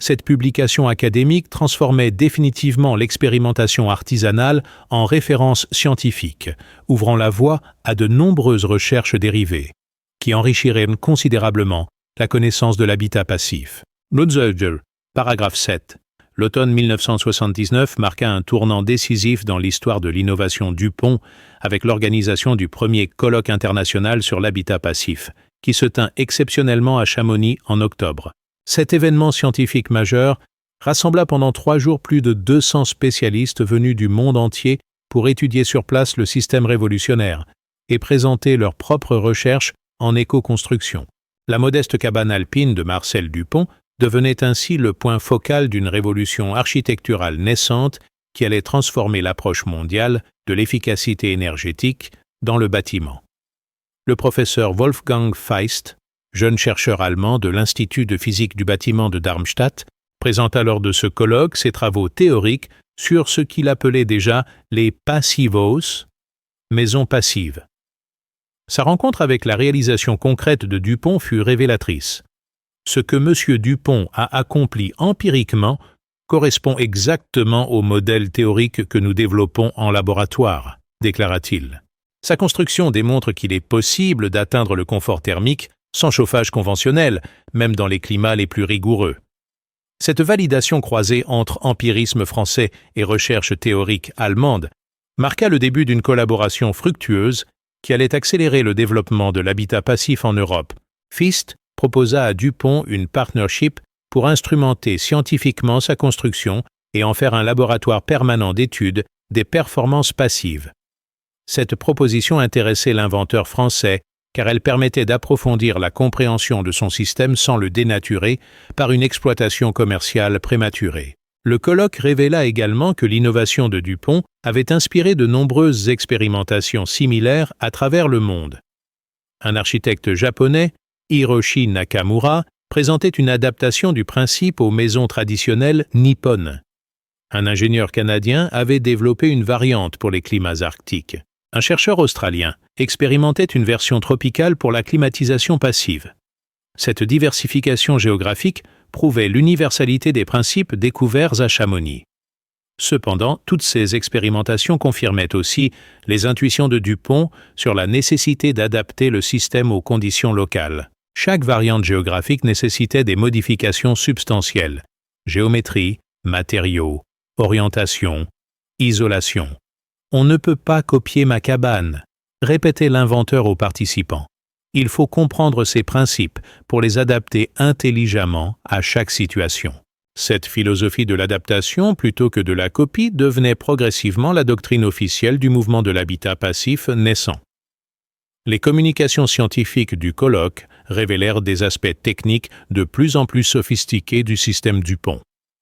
Cette publication académique transformait définitivement l'expérimentation artisanale en référence scientifique, ouvrant la voie à de nombreuses recherches dérivées, qui enrichiraient considérablement la connaissance de l'habitat passif. Nutzer, paragraphe 7. L'automne 1979 marqua un tournant décisif dans l'histoire de l'innovation DuPont avec l'organisation du premier colloque international sur l'habitat passif, qui se tint exceptionnellement à Chamonix en octobre. Cet événement scientifique majeur rassembla pendant 3 jours plus de 200 spécialistes venus du monde entier pour étudier sur place le système révolutionnaire et présenter leurs propres recherches en éco-construction. La modeste cabane alpine de Marcel Dupont devenait ainsi le point focal d'une révolution architecturale naissante qui allait transformer l'approche mondiale de l'efficacité énergétique dans le bâtiment. Le professeur Wolfgang Feist, jeune chercheur allemand de l'Institut de physique du bâtiment de Darmstadt, présenta lors de ce colloque ses travaux théoriques sur ce qu'il appelait déjà les passivos, maisons passives. Sa rencontre avec la réalisation concrète de Dupont fut révélatrice. Ce que M. Dupont a accompli empiriquement correspond exactement au modèle théorique que nous développons en laboratoire, déclara-t-il. Sa construction démontre qu'il est possible d'atteindre le confort thermique sans chauffage conventionnel, même dans les climats les plus rigoureux. Cette validation croisée entre empirisme français et recherche théorique allemande marqua le début d'une collaboration fructueuse qui allait accélérer le développement de l'habitat passif en Europe. Feist proposa à Dupont une partnership pour instrumenter scientifiquement sa construction et en faire un laboratoire permanent d'études des performances passives. Cette proposition intéressait l'inventeur français car elle permettait d'approfondir la compréhension de son système sans le dénaturer par une exploitation commerciale prématurée. Le colloque révéla également que l'innovation de Dupont avait inspiré de nombreuses expérimentations similaires à travers le monde. Un architecte japonais, Hiroshi Nakamura, présentait une adaptation du principe aux maisons traditionnelles nippones. Un ingénieur canadien avait développé une variante pour les climats arctiques. Un chercheur australien expérimentait une version tropicale pour la climatisation passive. Cette diversification géographique prouvait l'universalité des principes découverts à Chamonix. Cependant, toutes ces expérimentations confirmaient aussi les intuitions de Dupont sur la nécessité d'adapter le système aux conditions locales. Chaque variante géographique nécessitait des modifications substantielles: géométrie, matériaux, orientation, isolation. « On ne peut pas copier ma cabane », répétait l'inventeur aux participants. Il faut comprendre ces principes pour les adapter intelligemment à chaque situation. Cette philosophie de l'adaptation plutôt que de la copie devenait progressivement la doctrine officielle du mouvement de l'habitat passif naissant. Les communications scientifiques du colloque révélèrent des aspects techniques de plus en plus sophistiqués du système DuPont.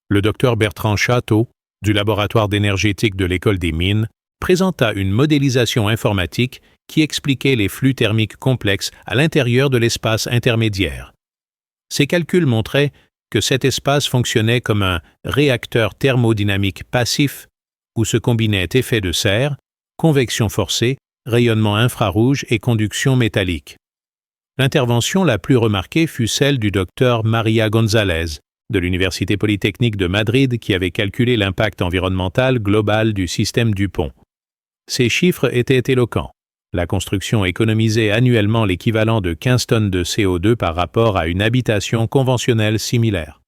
Le docteur Bertrand Château, du laboratoire d'énergétique de l'École des mines, présenta une modélisation informatique qui expliquait les flux thermiques complexes à l'intérieur de l'espace intermédiaire. Ces calculs montraient que cet espace fonctionnait comme un réacteur thermodynamique passif où se combinaient effet de serre, convection forcée, rayonnement infrarouge et conduction métallique. L'intervention la plus remarquée fut celle du docteur Maria González, de l'Université polytechnique de Madrid, qui avait calculé l'impact environnemental global du système DuPont. Ces chiffres étaient éloquents. La construction économisait annuellement l'équivalent de 15 tonnes de CO2 par rapport à une habitation conventionnelle similaire.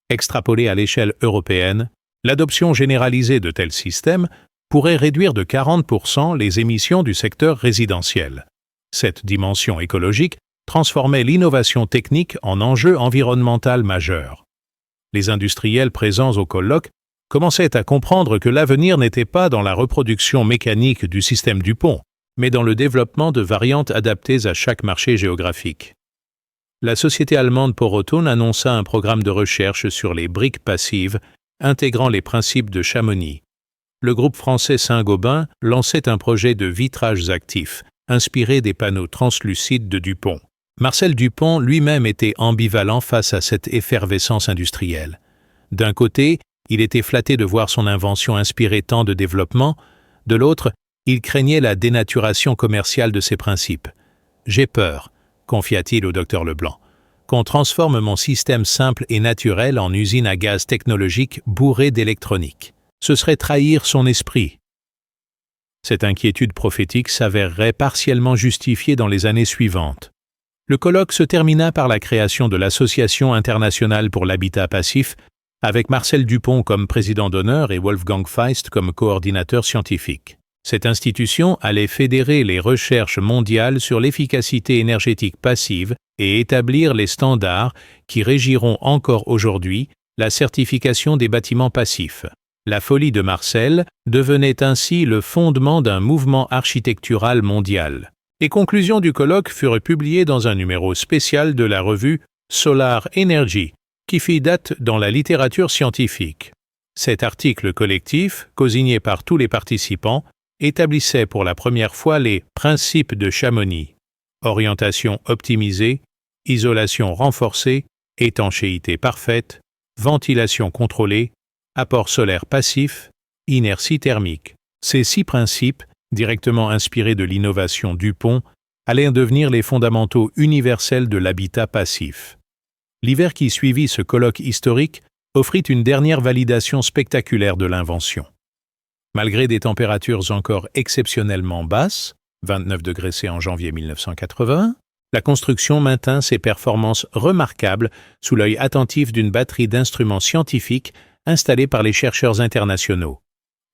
Extrapolée à l'échelle européenne, l'adoption généralisée de tels systèmes pourrait réduire de 40% les émissions du secteur résidentiel. Cette dimension écologique transformait l'innovation technique en enjeu environnemental majeur. Les industriels présents au colloque commençaient à comprendre que l'avenir n'était pas dans la reproduction mécanique du système DuPont, mais dans le développement de variantes adaptées à chaque marché géographique. La société allemande Poroton annonça un programme de recherche sur les briques passives intégrant les principes de Chamonix. le groupe français Saint-Gobain lançait un projet de vitrages actifs, inspiré des panneaux translucides de Dupont. Marcel Dupont lui-même était ambivalent face à cette effervescence industrielle. D'un côté, il était flatté de voir son invention inspirer tant de développement, de l'autre, il craignait la dénaturation commerciale de ses principes. « J'ai peur », confia-t-il au docteur Leblanc, « qu'on transforme mon système simple et naturel en usine à gaz technologique bourrée d'électronique. Ce serait trahir son esprit. » Cette inquiétude prophétique s'avérerait partiellement justifiée dans les années suivantes. Le colloque se termina par la création de l'Association internationale pour l'habitat passif, avec Marcel Dupont comme président d'honneur et Wolfgang Feist comme coordinateur scientifique. Cette institution allait fédérer les recherches mondiales sur l'efficacité énergétique passive et établir les standards qui régiront encore aujourd'hui la certification des bâtiments passifs. La folie de Marcel devenait ainsi le fondement d'un mouvement architectural mondial. Les conclusions du colloque furent publiées dans un numéro spécial de la revue Solar Energy, qui fit date dans la littérature scientifique. Cet article collectif, cosigné par tous les participants, établissait pour la première fois les principes de Chamonix: orientation optimisée, isolation renforcée, étanchéité parfaite, ventilation contrôlée, apport solaire passif, inertie thermique. Ces 6 principes, directement inspirés de l'innovation Dupont, allaient devenir les fondamentaux universels de l'habitat passif. L'hiver qui suivit ce colloque historique offrit une dernière validation spectaculaire de l'invention. Malgré des températures encore exceptionnellement basses, 29 degrés C en janvier 1980, la construction maintint ses performances remarquables sous l'œil attentif d'une batterie d'instruments scientifiques installés par les chercheurs internationaux.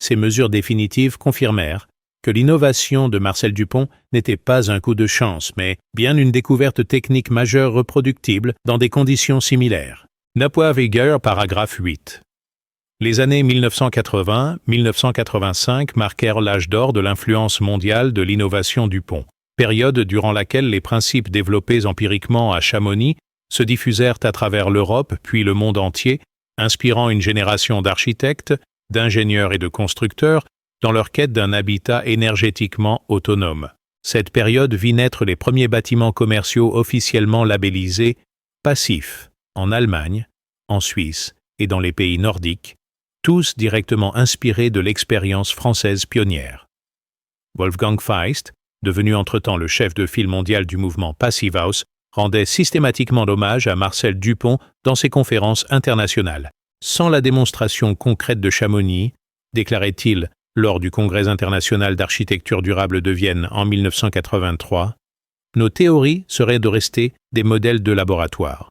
Ces mesures définitives confirmèrent que l'innovation de Marcel Dupont n'était pas un coup de chance, mais bien une découverte technique majeure reproductible dans des conditions similaires. Napoa-Weger, paragraphe 8. Les années 1980-1985 marquèrent l'âge d'or de l'influence mondiale de l'innovation Dupont, période durant laquelle les principes développés empiriquement à Chamonix se diffusèrent à travers l'Europe puis le monde entier, inspirant une génération d'architectes, d'ingénieurs et de constructeurs dans leur quête d'un habitat énergétiquement autonome. Cette période vit naître les premiers bâtiments commerciaux officiellement labellisés « passifs » en Allemagne, en Suisse et dans les pays nordiques, tous directement inspirés de l'expérience française pionnière. Wolfgang Feist, devenu entre-temps le chef de file mondial du mouvement Passive House, rendait systématiquement hommage à Marcel Dupont dans ses conférences internationales. Sans la démonstration concrète de Chamonix, déclarait-il lors du Congrès international d'architecture durable de Vienne en 1983, nos théories seraient de rester des modèles de laboratoire.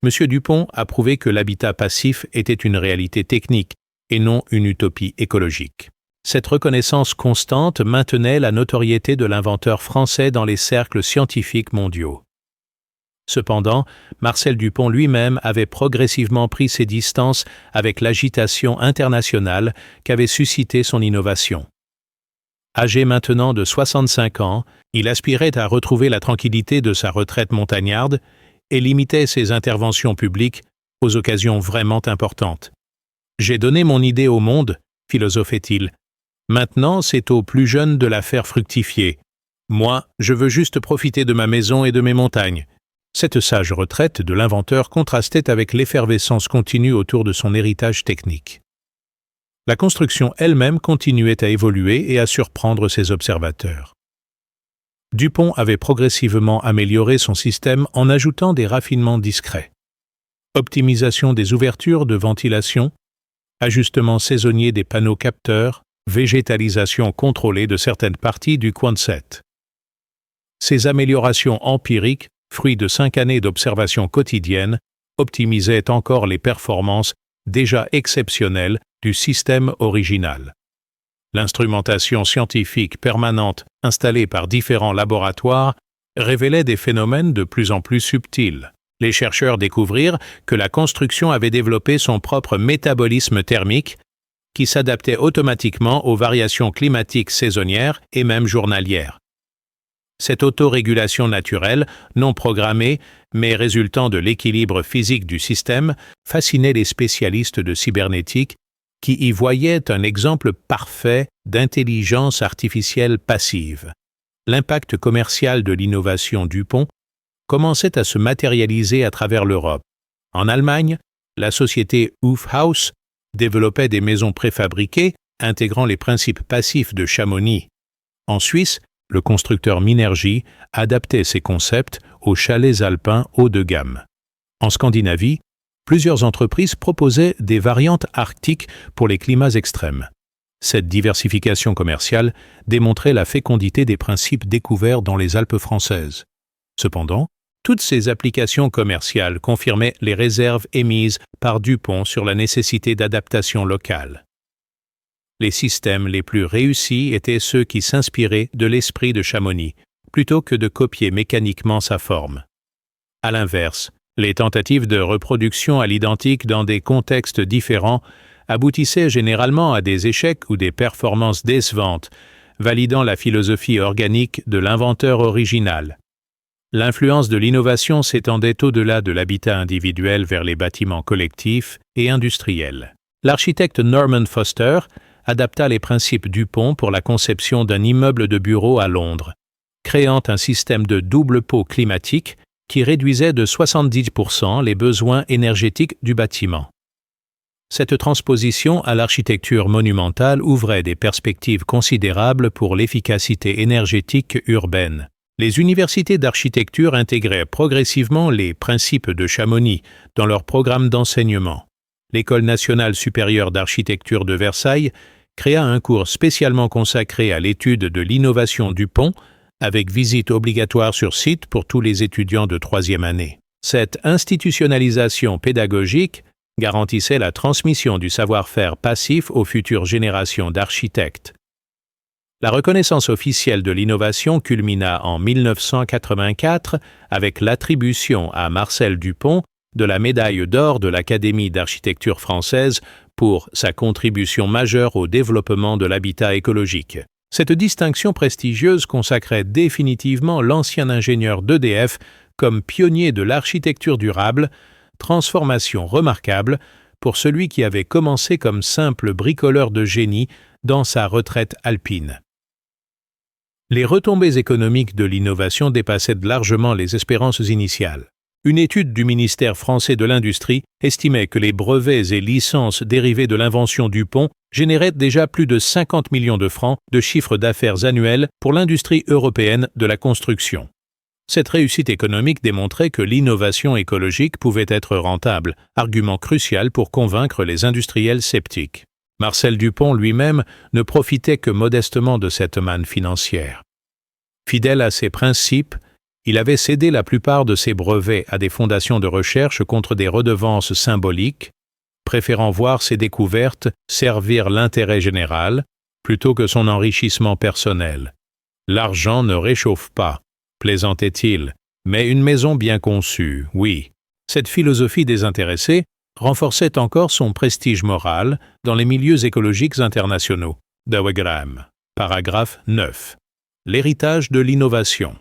M. Dupont a prouvé que l'habitat passif était une réalité technique et non une utopie écologique. Cette reconnaissance constante maintenait la notoriété de l'inventeur français dans les cercles scientifiques mondiaux. Cependant, Marcel Dupont lui-même avait progressivement pris ses distances avec l'agitation internationale qu'avait suscité son innovation. Âgé maintenant de 65 ans, il aspirait à retrouver la tranquillité de sa retraite montagnarde et limitait ses interventions publiques aux occasions vraiment importantes. « J'ai donné mon idée au monde », philosophait-il. « Maintenant, c'est aux plus jeunes de la faire fructifier. Moi, je veux juste profiter de ma maison et de mes montagnes. » Cette sage retraite de l'inventeur contrastait avec l'effervescence continue autour de son héritage technique. La construction elle-même continuait à évoluer et à surprendre ses observateurs. Dupont avait progressivement amélioré son système en ajoutant des raffinements discrets. Optimisation des ouvertures de ventilation, ajustement saisonnier des panneaux capteurs, végétalisation contrôlée de certaines parties du Quonset. Ces améliorations empiriques, fruit de 5 années d'observation quotidienne, optimisait encore les performances déjà exceptionnelles du système original. L'instrumentation scientifique permanente installée par différents laboratoires révélait des phénomènes de plus en plus subtils. Les chercheurs découvrirent que la construction avait développé son propre métabolisme thermique qui s'adaptait automatiquement aux variations climatiques saisonnières et même journalières. Cette autorégulation naturelle, non programmée, mais résultant de l'équilibre physique du système, fascinait les spécialistes de cybernétique qui y voyait un exemple parfait d'intelligence artificielle passive. L'impact commercial de l'innovation DuPont commençait à se matérialiser à travers l'Europe. En Allemagne, la société Hofhaus développait des maisons préfabriquées intégrant les principes passifs de Chamonix. En Suisse, le constructeur Minergie adaptait ses concepts aux chalets alpins haut de gamme. En Scandinavie, plusieurs entreprises proposaient des variantes arctiques pour les climats extrêmes. Cette diversification commerciale démontrait la fécondité des principes découverts dans les Alpes françaises. Cependant, toutes ces applications commerciales confirmaient les réserves émises par DuPont sur la nécessité d'adaptation locale. Les systèmes les plus réussis étaient ceux qui s'inspiraient de l'esprit de Chamonix, plutôt que de copier mécaniquement sa forme. À l'inverse, les tentatives de reproduction à l'identique dans des contextes différents aboutissaient généralement à des échecs ou des performances décevantes, validant la philosophie organique de l'inventeur original. L'influence de l'innovation s'étendait au-delà de l'habitat individuel vers les bâtiments collectifs et industriels. L'architecte Norman Foster adapta les principes DuPont pour la conception d'un immeuble de bureaux à Londres, créant un système de double pot climatique qui réduisait de 70% les besoins énergétiques du bâtiment. Cette transposition à l'architecture monumentale ouvrait des perspectives considérables pour l'efficacité énergétique urbaine. Les universités d'architecture intégraient progressivement les principes de Chamonix dans leur programme d'enseignement. L'École nationale supérieure d'architecture de Versailles créa un cours spécialement consacré à l'étude de l'innovation DuPont, avec visite obligatoire sur site pour tous les étudiants de troisième année. Cette institutionnalisation pédagogique garantissait la transmission du savoir-faire passif aux futures générations d'architectes. La reconnaissance officielle de l'innovation culmina en 1984 avec l'attribution à Marcel DuPont de la médaille d'or de l'Académie d'architecture française pour sa contribution majeure au développement de l'habitat écologique. Cette distinction prestigieuse consacrait définitivement l'ancien ingénieur d'EDF comme pionnier de l'architecture durable, transformation remarquable pour celui qui avait commencé comme simple bricoleur de génie dans sa retraite alpine. Les retombées économiques de l'innovation dépassaient largement les espérances initiales. Une étude du ministère français de l'Industrie estimait que les brevets et licences dérivés de l'invention DuPont généraient déjà plus de 50 millions de francs de chiffre d'affaires annuel pour l'industrie européenne de la construction. Cette réussite économique démontrait que l'innovation écologique pouvait être rentable, argument crucial pour convaincre les industriels sceptiques. Marcel DuPont lui-même ne profitait que modestement de cette manne financière. Fidèle à ses principes, il avait cédé la plupart de ses brevets à des fondations de recherche contre des redevances symboliques, préférant voir ses découvertes servir l'intérêt général plutôt que son enrichissement personnel. L'argent ne réchauffe pas, plaisantait-il, mais une maison bien conçue, oui. Cette philosophie désintéressée renforçait encore son prestige moral dans les milieux écologiques internationaux. Dawegram, paragraphe 9. L'héritage de l'innovation.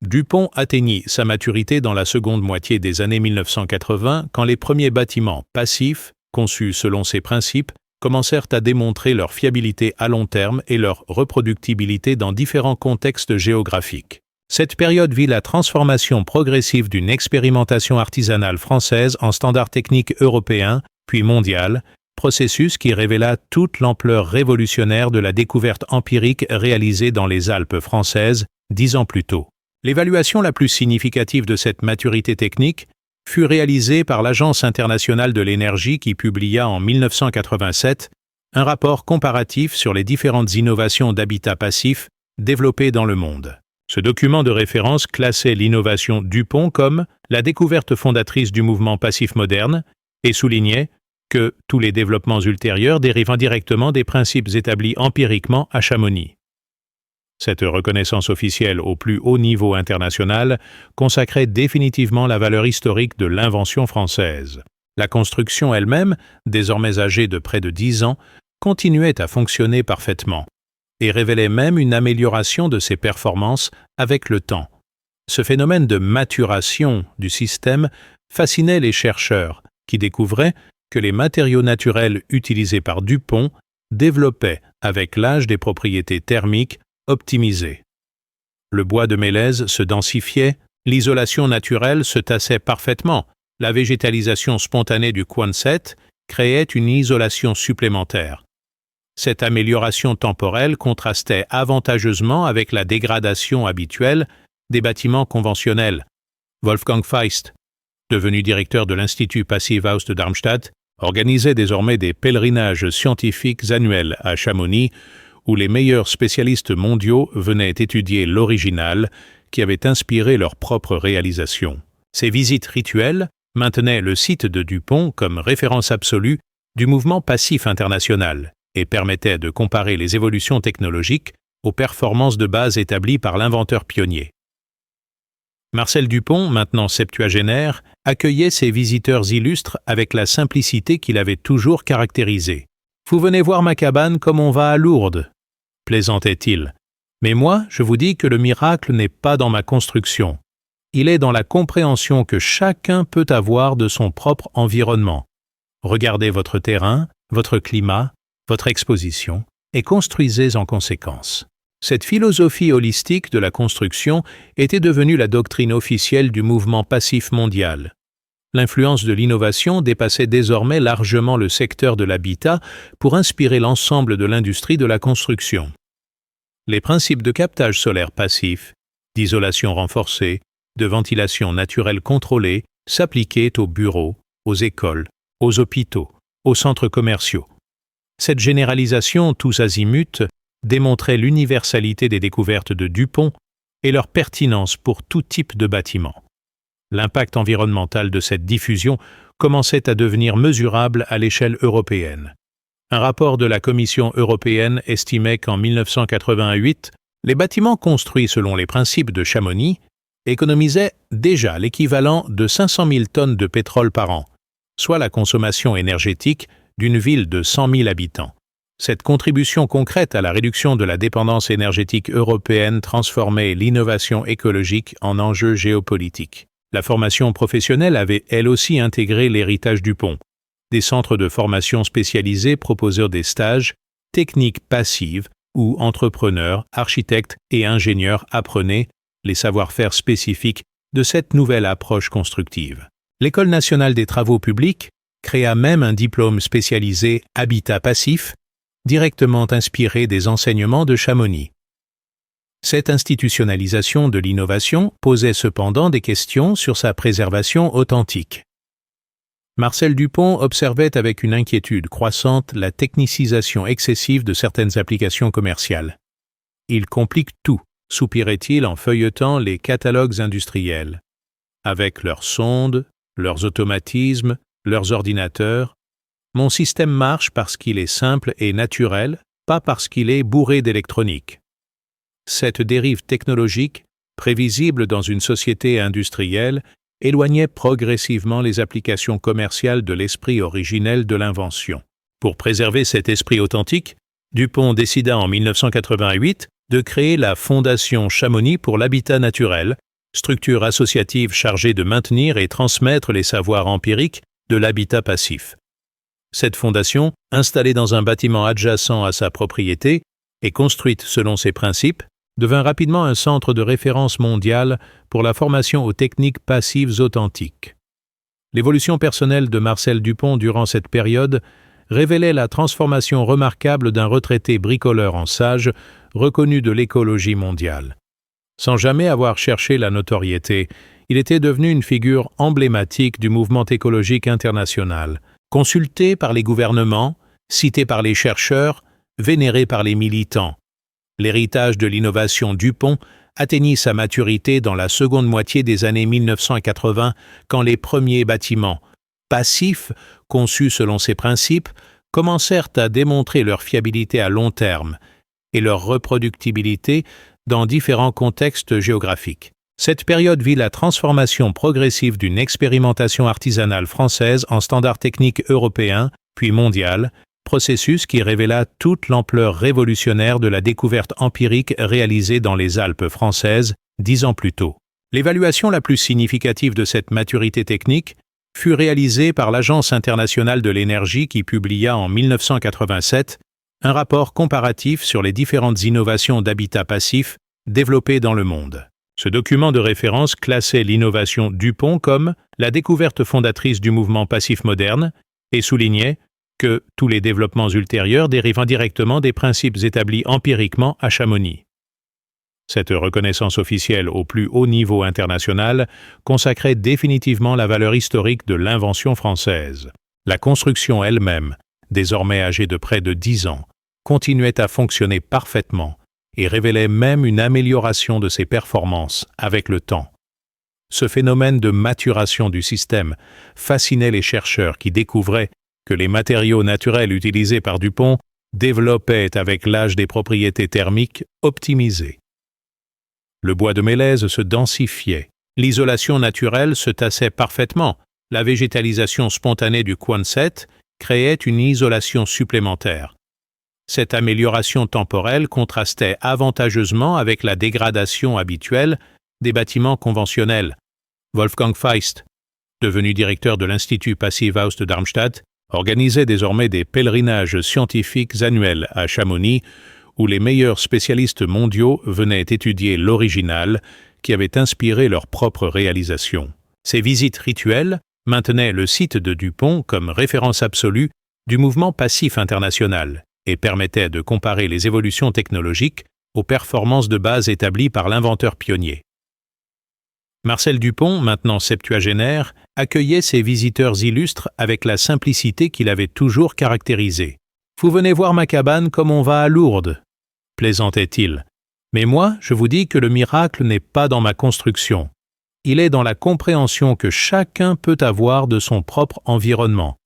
DuPont atteignit sa maturité dans la seconde moitié des années 1980 quand les premiers bâtiments passifs, conçus selon ses principes, commencèrent à démontrer leur fiabilité à long terme et leur reproductibilité dans différents contextes géographiques. Cette période vit la transformation progressive d'une expérimentation artisanale française en standard technique européen, puis mondial, processus qui révéla toute l'ampleur révolutionnaire de la découverte empirique réalisée dans les Alpes françaises 10 ans plus tôt. L'évaluation la plus significative de cette maturité technique fut réalisée par l'Agence internationale de l'énergie qui publia en 1987 un rapport comparatif sur les différentes innovations d'habitat passif développées dans le monde. Ce document de référence classait l'innovation DuPont comme la découverte fondatrice du mouvement passif moderne et soulignait que tous les développements ultérieurs dérivent indirectement des principes établis empiriquement à Chamonix. Cette reconnaissance officielle au plus haut niveau international consacrait définitivement la valeur historique de l'invention française. La construction elle-même, désormais âgée de près de 10 ans, continuait à fonctionner parfaitement et révélait même une amélioration de ses performances avec le temps. Ce phénomène de maturation du système fascinait les chercheurs qui découvraient que les matériaux naturels utilisés par DuPont développaient avec l'âge des propriétés thermiques optimisées. Le bois de mélèze se densifiait, l'isolation naturelle se tassait parfaitement, la végétalisation spontanée du Quonset créait une isolation supplémentaire. Cette amélioration temporelle contrastait avantageusement avec la dégradation habituelle des bâtiments conventionnels. Wolfgang Feist, devenu directeur de l'Institut Passivhaus de Darmstadt, organisait désormais des pèlerinages scientifiques annuels à Chamonix, où les meilleurs spécialistes mondiaux venaient étudier l'original qui avait inspiré leurs propres réalisations. Ces visites rituelles maintenaient le site de DuPont comme référence absolue du mouvement passif international et permettaient de comparer les évolutions technologiques aux performances de base établies par l'inventeur pionnier. Marcel DuPont, maintenant septuagénaire, accueillait ses visiteurs illustres avec la simplicité qu'il avait toujours caractérisée. « Vous venez voir ma cabane comme on va à Lourdes », plaisantait-il. « Mais moi, je vous dis que le miracle n'est pas dans ma construction. Il est dans la compréhension que chacun peut avoir de son propre environnement. Regardez votre terrain, votre climat, votre exposition, et construisez en conséquence. » Cette philosophie holistique de la construction était devenue la doctrine officielle du mouvement passif mondial. L'influence de l'innovation dépassait désormais largement le secteur de l'habitat pour inspirer l'ensemble de l'industrie de la construction. Les principes de captage solaire passif, d'isolation renforcée, de ventilation naturelle contrôlée s'appliquaient aux bureaux, aux écoles, aux hôpitaux, aux centres commerciaux. Cette généralisation tous azimuts démontrait l'universalité des découvertes de DuPont et leur pertinence pour tout type de bâtiment. L'impact environnemental de cette diffusion commençait à devenir mesurable à l'échelle européenne. Un rapport de la Commission européenne estimait qu'en 1988, les bâtiments construits selon les principes de Chamonix économisaient déjà l'équivalent de 500 000 tonnes de pétrole par an, soit la consommation énergétique d'une ville de 100 000 habitants. Cette contribution concrète à la réduction de la dépendance énergétique européenne transformait l'innovation écologique en enjeu géopolitique. La formation professionnelle avait elle aussi intégré l'héritage DuPont. Des centres de formation spécialisés proposèrent des stages, techniques passives où entrepreneurs, architectes et ingénieurs apprenaient les savoir-faire spécifiques de cette nouvelle approche constructive. L'École nationale des travaux publics créa même un diplôme spécialisé Habitat passif, directement inspiré des enseignements de Chamonix. Cette institutionnalisation de l'innovation posait cependant des questions sur sa préservation authentique. Marcel DuPont observait avec une inquiétude croissante la technicisation excessive de certaines applications commerciales. « Il complique tout », soupirait-il en feuilletant les catalogues industriels. Avec leurs sondes, leurs automatismes, leurs ordinateurs, mon système marche parce qu'il est simple et naturel, pas parce qu'il est bourré d'électronique. Cette dérive technologique, prévisible dans une société industrielle, éloignait progressivement les applications commerciales de l'esprit originel de l'invention. Pour préserver cet esprit authentique, DuPont décida en 1988 de créer la Fondation Chamonix pour l'habitat naturel, structure associative chargée de maintenir et transmettre les savoirs empiriques de l'habitat passif. Cette fondation, installée dans un bâtiment adjacent à sa propriété et construite selon ses principes, devint rapidement un centre de référence mondial pour la formation aux techniques passives authentiques. L'évolution personnelle de Marcel DuPont durant cette période révélait la transformation remarquable d'un retraité bricoleur en sage reconnu de l'écologie mondiale. Sans jamais avoir cherché la notoriété, il était devenu une figure emblématique du mouvement écologique international, consulté par les gouvernements, cité par les chercheurs, vénéré par les militants. L'héritage de l'innovation DuPont atteignit sa maturité dans la seconde moitié des années 1980, quand les premiers bâtiments passifs, conçus selon ces principes, commencèrent à démontrer leur fiabilité à long terme et leur reproductibilité dans différents contextes géographiques. Cette période vit la transformation progressive d'une expérimentation artisanale française en standard technique européen, puis mondial, processus qui révéla toute l'ampleur révolutionnaire de la découverte empirique réalisée dans les Alpes françaises 10 ans plus tôt. L'évaluation la plus significative de cette maturité technique fut réalisé par l'Agence internationale de l'énergie qui publia en 1987 un rapport comparatif sur les différentes innovations d'habitat passif développées dans le monde. Ce document de référence classait l'innovation Dupont comme la découverte fondatrice du mouvement passif moderne et soulignait que tous les développements ultérieurs dérivent indirectement des principes établis empiriquement à Chamonix. Cette reconnaissance officielle au plus haut niveau international consacrait définitivement la valeur historique de l'invention française. La construction elle-même, désormais âgée de près de 10 ans, continuait à fonctionner parfaitement et révélait même une amélioration de ses performances avec le temps. Ce phénomène de maturation du système fascinait les chercheurs qui découvraient que les matériaux naturels utilisés par Dupont développaient avec l'âge des propriétés thermiques optimisées. Le bois de mélèze se densifiait, l'isolation naturelle se tassait parfaitement, la végétalisation spontanée du Quonset créait une isolation supplémentaire. Cette amélioration temporelle contrastait avantageusement avec la dégradation habituelle des bâtiments conventionnels. Wolfgang Feist, devenu directeur de l'Institut Passivhaus de Darmstadt, organisait désormais des pèlerinages scientifiques annuels à Chamonix, où les meilleurs spécialistes mondiaux venaient étudier l'original qui avait inspiré leur propre réalisation. Ces visites rituelles maintenaient le site de Dupont comme référence absolue du mouvement passif international et permettaient de comparer les évolutions technologiques aux performances de base établies par l'inventeur pionnier. Marcel Dupont, maintenant septuagénaire, accueillait ses visiteurs illustres avec la simplicité qu'il avait toujours caractérisée. « Vous venez voir ma cabane comme on va à Lourdes », plaisantait-il. « Mais moi, je vous dis que le miracle n'est pas dans ma construction. Il est dans la compréhension que chacun peut avoir de son propre environnement.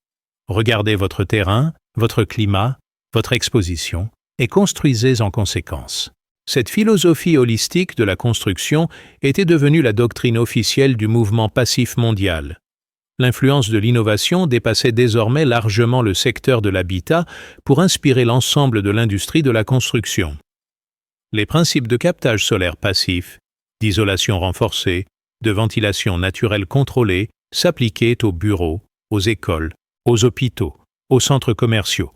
Regardez votre terrain, votre climat, votre exposition, et construisez en conséquence. » Cette philosophie holistique de la construction était devenue la doctrine officielle du mouvement passif mondial. L'influence de l'innovation dépassait désormais largement le secteur de l'habitat pour inspirer l'ensemble de l'industrie de la construction. Les principes de captage solaire passif, d'isolation renforcée, de ventilation naturelle contrôlée s'appliquaient aux bureaux, aux écoles, aux hôpitaux, aux centres commerciaux.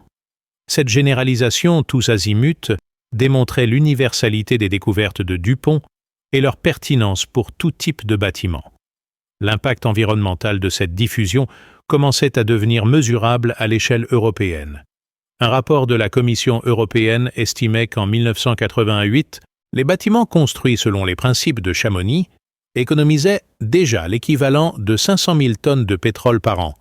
Cette généralisation tous azimuts démontrait l'universalité des découvertes de Dupont et leur pertinence pour tout type de bâtiment. L'impact environnemental de cette diffusion commençait à devenir mesurable à l'échelle européenne. Un rapport de la Commission européenne estimait qu'en 1988, les bâtiments construits selon les principes de Chamonix économisaient déjà l'équivalent de 500 000 tonnes de pétrole par an,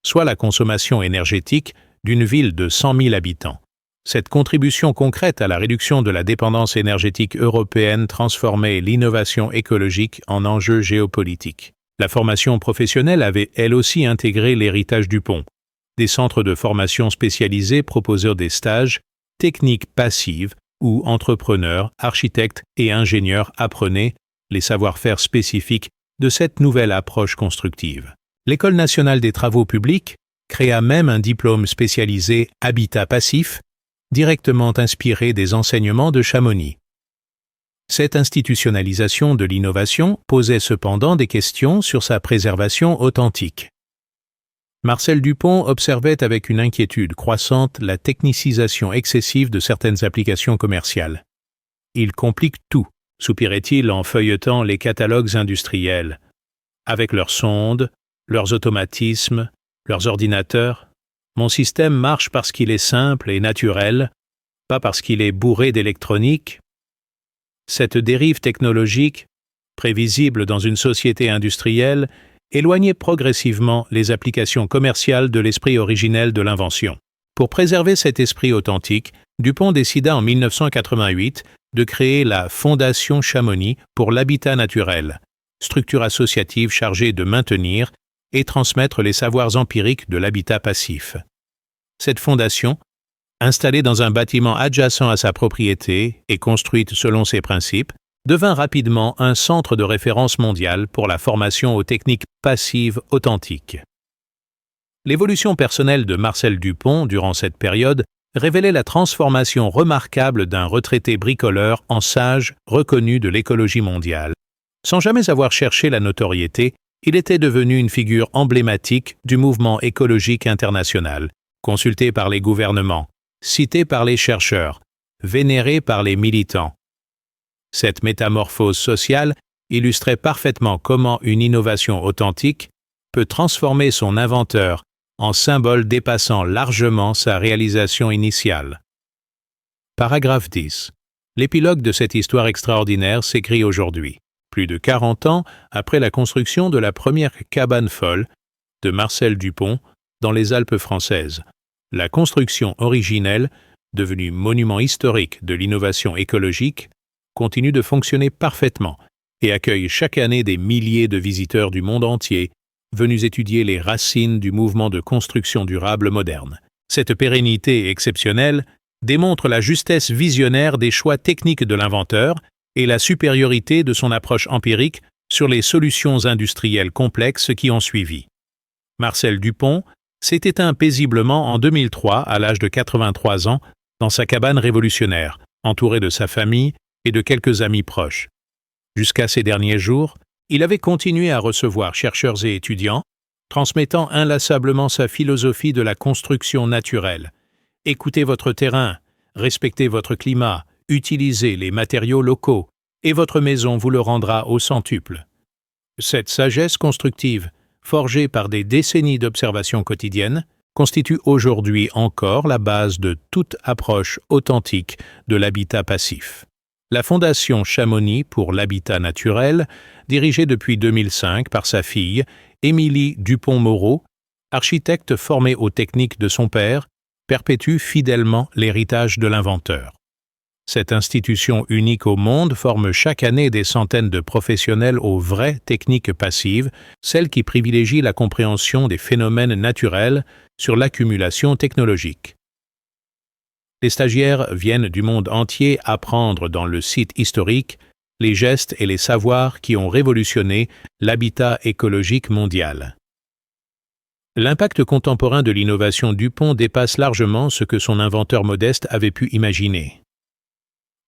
soit la consommation énergétique d'une ville de 100 000 habitants. Cette contribution concrète à la réduction de la dépendance énergétique européenne transformait l'innovation écologique en enjeu géopolitique. La formation professionnelle avait elle aussi intégré l'héritage Dupont. Des centres de formation spécialisés proposaient des stages, techniques passives où entrepreneurs, architectes et ingénieurs apprenaient les savoir-faire spécifiques de cette nouvelle approche constructive. L'École nationale des travaux publics créa même un diplôme spécialisé Habitat passif, directement inspiré des enseignements de Chamonix. Cette institutionnalisation de l'innovation posait cependant des questions sur sa préservation authentique. Marcel Dupont observait avec une inquiétude croissante la technicisation excessive de certaines applications commerciales. « Il complique tout », soupirait-il en feuilletant les catalogues industriels. Avec leurs sondes, leurs automatismes, leurs ordinateurs, mon système marche parce qu'il est simple et naturel, pas parce qu'il est bourré d'électronique. Cette dérive technologique, prévisible dans une société industrielle, éloignait progressivement les applications commerciales de l'esprit originel de l'invention. Pour préserver cet esprit authentique, Dupont décida en 1988 de créer la Fondation Chamonix pour l'habitat naturel, structure associative chargée de maintenir et transmettre les savoirs empiriques de l'habitat passif. Cette fondation, installée dans un bâtiment adjacent à sa propriété et construite selon ses principes, devint rapidement un centre de référence mondial pour la formation aux techniques passives authentiques. L'évolution personnelle de Marcel Dupont durant cette période révélait la transformation remarquable d'un retraité bricoleur en sage reconnu de l'écologie mondiale. Sans jamais avoir cherché la notoriété, il était devenu une figure emblématique du mouvement écologique international, consulté par les gouvernements, cité par les chercheurs, vénéré par les militants. Cette métamorphose sociale illustrait parfaitement comment une innovation authentique peut transformer son inventeur en symbole dépassant largement sa réalisation initiale. Paragraphe 10. L'épilogue de cette histoire extraordinaire s'écrit aujourd'hui, plus de 40 ans après la construction de la première cabane folle de Marcel Dupont dans les Alpes françaises. La construction originelle, devenue monument historique de l'innovation écologique, continue de fonctionner parfaitement et accueille chaque année des milliers de visiteurs du monde entier venus étudier les racines du mouvement de construction durable moderne. Cette pérennité exceptionnelle démontre la justesse visionnaire des choix techniques de l'inventeur et la supériorité de son approche empirique sur les solutions industrielles complexes qui ont suivi. Marcel Dupont s'est éteint paisiblement en 2003 à l'âge de 83 ans dans sa cabane révolutionnaire, entouré de sa famille et de quelques amis proches. Jusqu'à ces derniers jours, il avait continué à recevoir chercheurs et étudiants, transmettant inlassablement sa philosophie de la construction naturelle. Écoutez votre terrain, respectez votre climat, utilisez les matériaux locaux, et votre maison vous le rendra au centuple. Cette sagesse constructive, forgée par des décennies d'observations quotidiennes, constitue aujourd'hui encore la base de toute approche authentique de l'habitat passif. La Fondation Chamonix pour l'habitat naturel, dirigée depuis 2005 par sa fille, Émilie Dupont-Moreau, architecte formée aux techniques de son père, perpétue fidèlement l'héritage de l'inventeur. Cette institution unique au monde forme chaque année des centaines de professionnels aux vraies techniques passives, celles qui privilégient la compréhension des phénomènes naturels sur l'accumulation technologique. Les stagiaires viennent du monde entier apprendre dans le site historique les gestes et les savoirs qui ont révolutionné l'habitat écologique mondial. L'impact contemporain de l'innovation Dupont dépasse largement ce que son inventeur modeste avait pu imaginer.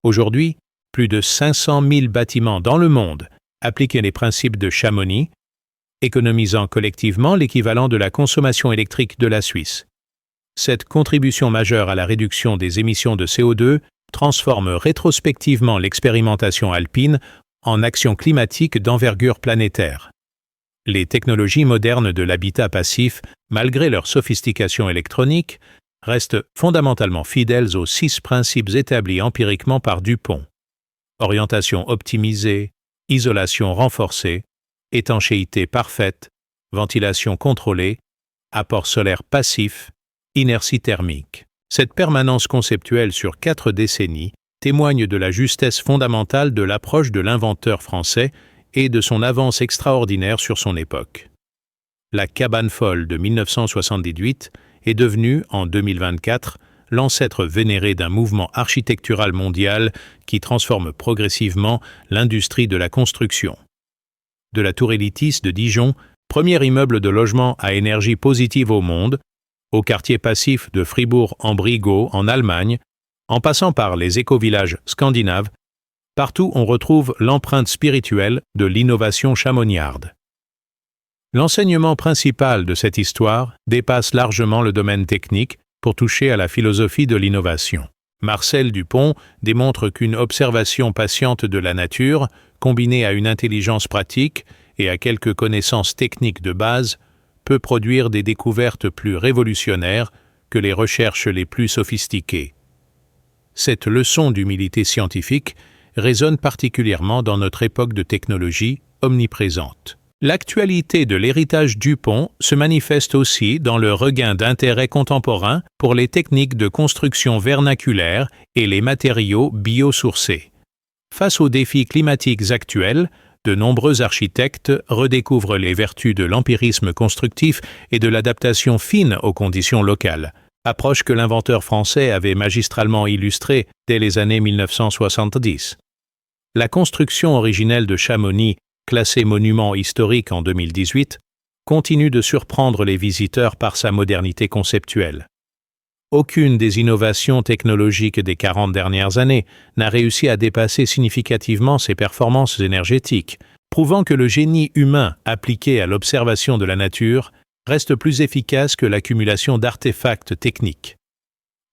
Aujourd'hui, plus de 500 000 bâtiments dans le monde appliquent les principes de Chamonix, économisant collectivement l'équivalent de la consommation électrique de la Suisse. Cette contribution majeure à la réduction des émissions de CO2 transforme rétrospectivement l'expérimentation alpine en action climatique d'envergure planétaire. Les technologies modernes de l'habitat passif, malgré leur sophistication électronique, restent fondamentalement fidèles aux 6 principes établis empiriquement par Dupont. Orientation optimisée, isolation renforcée, étanchéité parfaite, ventilation contrôlée, apport solaire passif, inertie thermique. Cette permanence conceptuelle sur 4 décennies témoigne de la justesse fondamentale de l'approche de l'inventeur français et de son avance extraordinaire sur son époque. La cabane folle de 1978 est devenue, en 2024, l'ancêtre vénéré d'un mouvement architectural mondial qui transforme progressivement l'industrie de la construction. De la Tour Elitis de Dijon, premier immeuble de logement à énergie positive au monde, au quartier passif de Fribourg-en-Brisgau en Allemagne, en passant par les écovillages scandinaves, partout on retrouve l'empreinte spirituelle de l'innovation chamoniarde. L'enseignement principal de cette histoire dépasse largement le domaine technique pour toucher à la philosophie de l'innovation. Marcel Dupont démontre qu'une observation patiente de la nature, combinée à une intelligence pratique et à quelques connaissances techniques de base, peut produire des découvertes plus révolutionnaires que les recherches les plus sophistiquées. Cette leçon d'humilité scientifique résonne particulièrement dans notre époque de technologie omniprésente. L'actualité de l'héritage Dupont se manifeste aussi dans le regain d'intérêt contemporain pour les techniques de construction vernaculaire et les matériaux biosourcés. Face aux défis climatiques actuels, de nombreux architectes redécouvrent les vertus de l'empirisme constructif et de l'adaptation fine aux conditions locales, approche que l'inventeur français avait magistralement illustrée dès les années 1970. La construction originelle de Chamonix, classée monument historique en 2018, continue de surprendre les visiteurs par sa modernité conceptuelle. Aucune des innovations technologiques des 40 dernières années n'a réussi à dépasser significativement ses performances énergétiques, prouvant que le génie humain appliqué à l'observation de la nature reste plus efficace que l'accumulation d'artefacts techniques.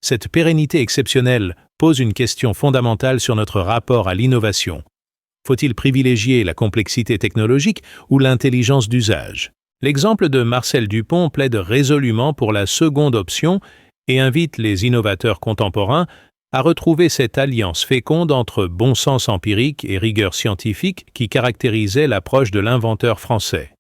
Cette pérennité exceptionnelle pose une question fondamentale sur notre rapport à l'innovation. Faut-il privilégier la complexité technologique ou l'intelligence d'usage? L'exemple de Marcel Dupont plaide résolument pour la seconde option et invite les innovateurs contemporains à retrouver cette alliance féconde entre bon sens empirique et rigueur scientifique qui caractérisait l'approche de l'inventeur français.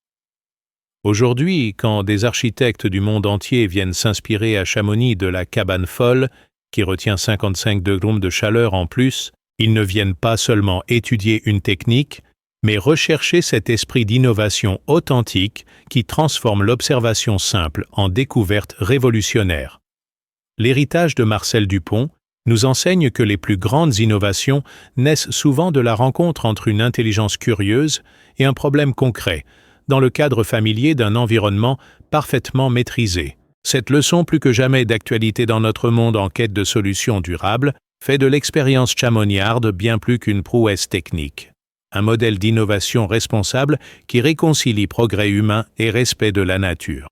Aujourd'hui, quand des architectes du monde entier viennent s'inspirer à Chamonix de la cabane folle, qui retient 55 degrés de chaleur en plus, ils ne viennent pas seulement étudier une technique, mais rechercher cet esprit d'innovation authentique qui transforme l'observation simple en découverte révolutionnaire. L'héritage de Marcel Dupont nous enseigne que les plus grandes innovations naissent souvent de la rencontre entre une intelligence curieuse et un problème concret, dans le cadre familier d'un environnement parfaitement maîtrisé. Cette leçon plus que jamais d'actualité dans notre monde en quête de solutions durables fait de l'expérience chamoniarde bien plus qu'une prouesse technique. Un modèle d'innovation responsable qui réconcilie progrès humain et respect de la nature.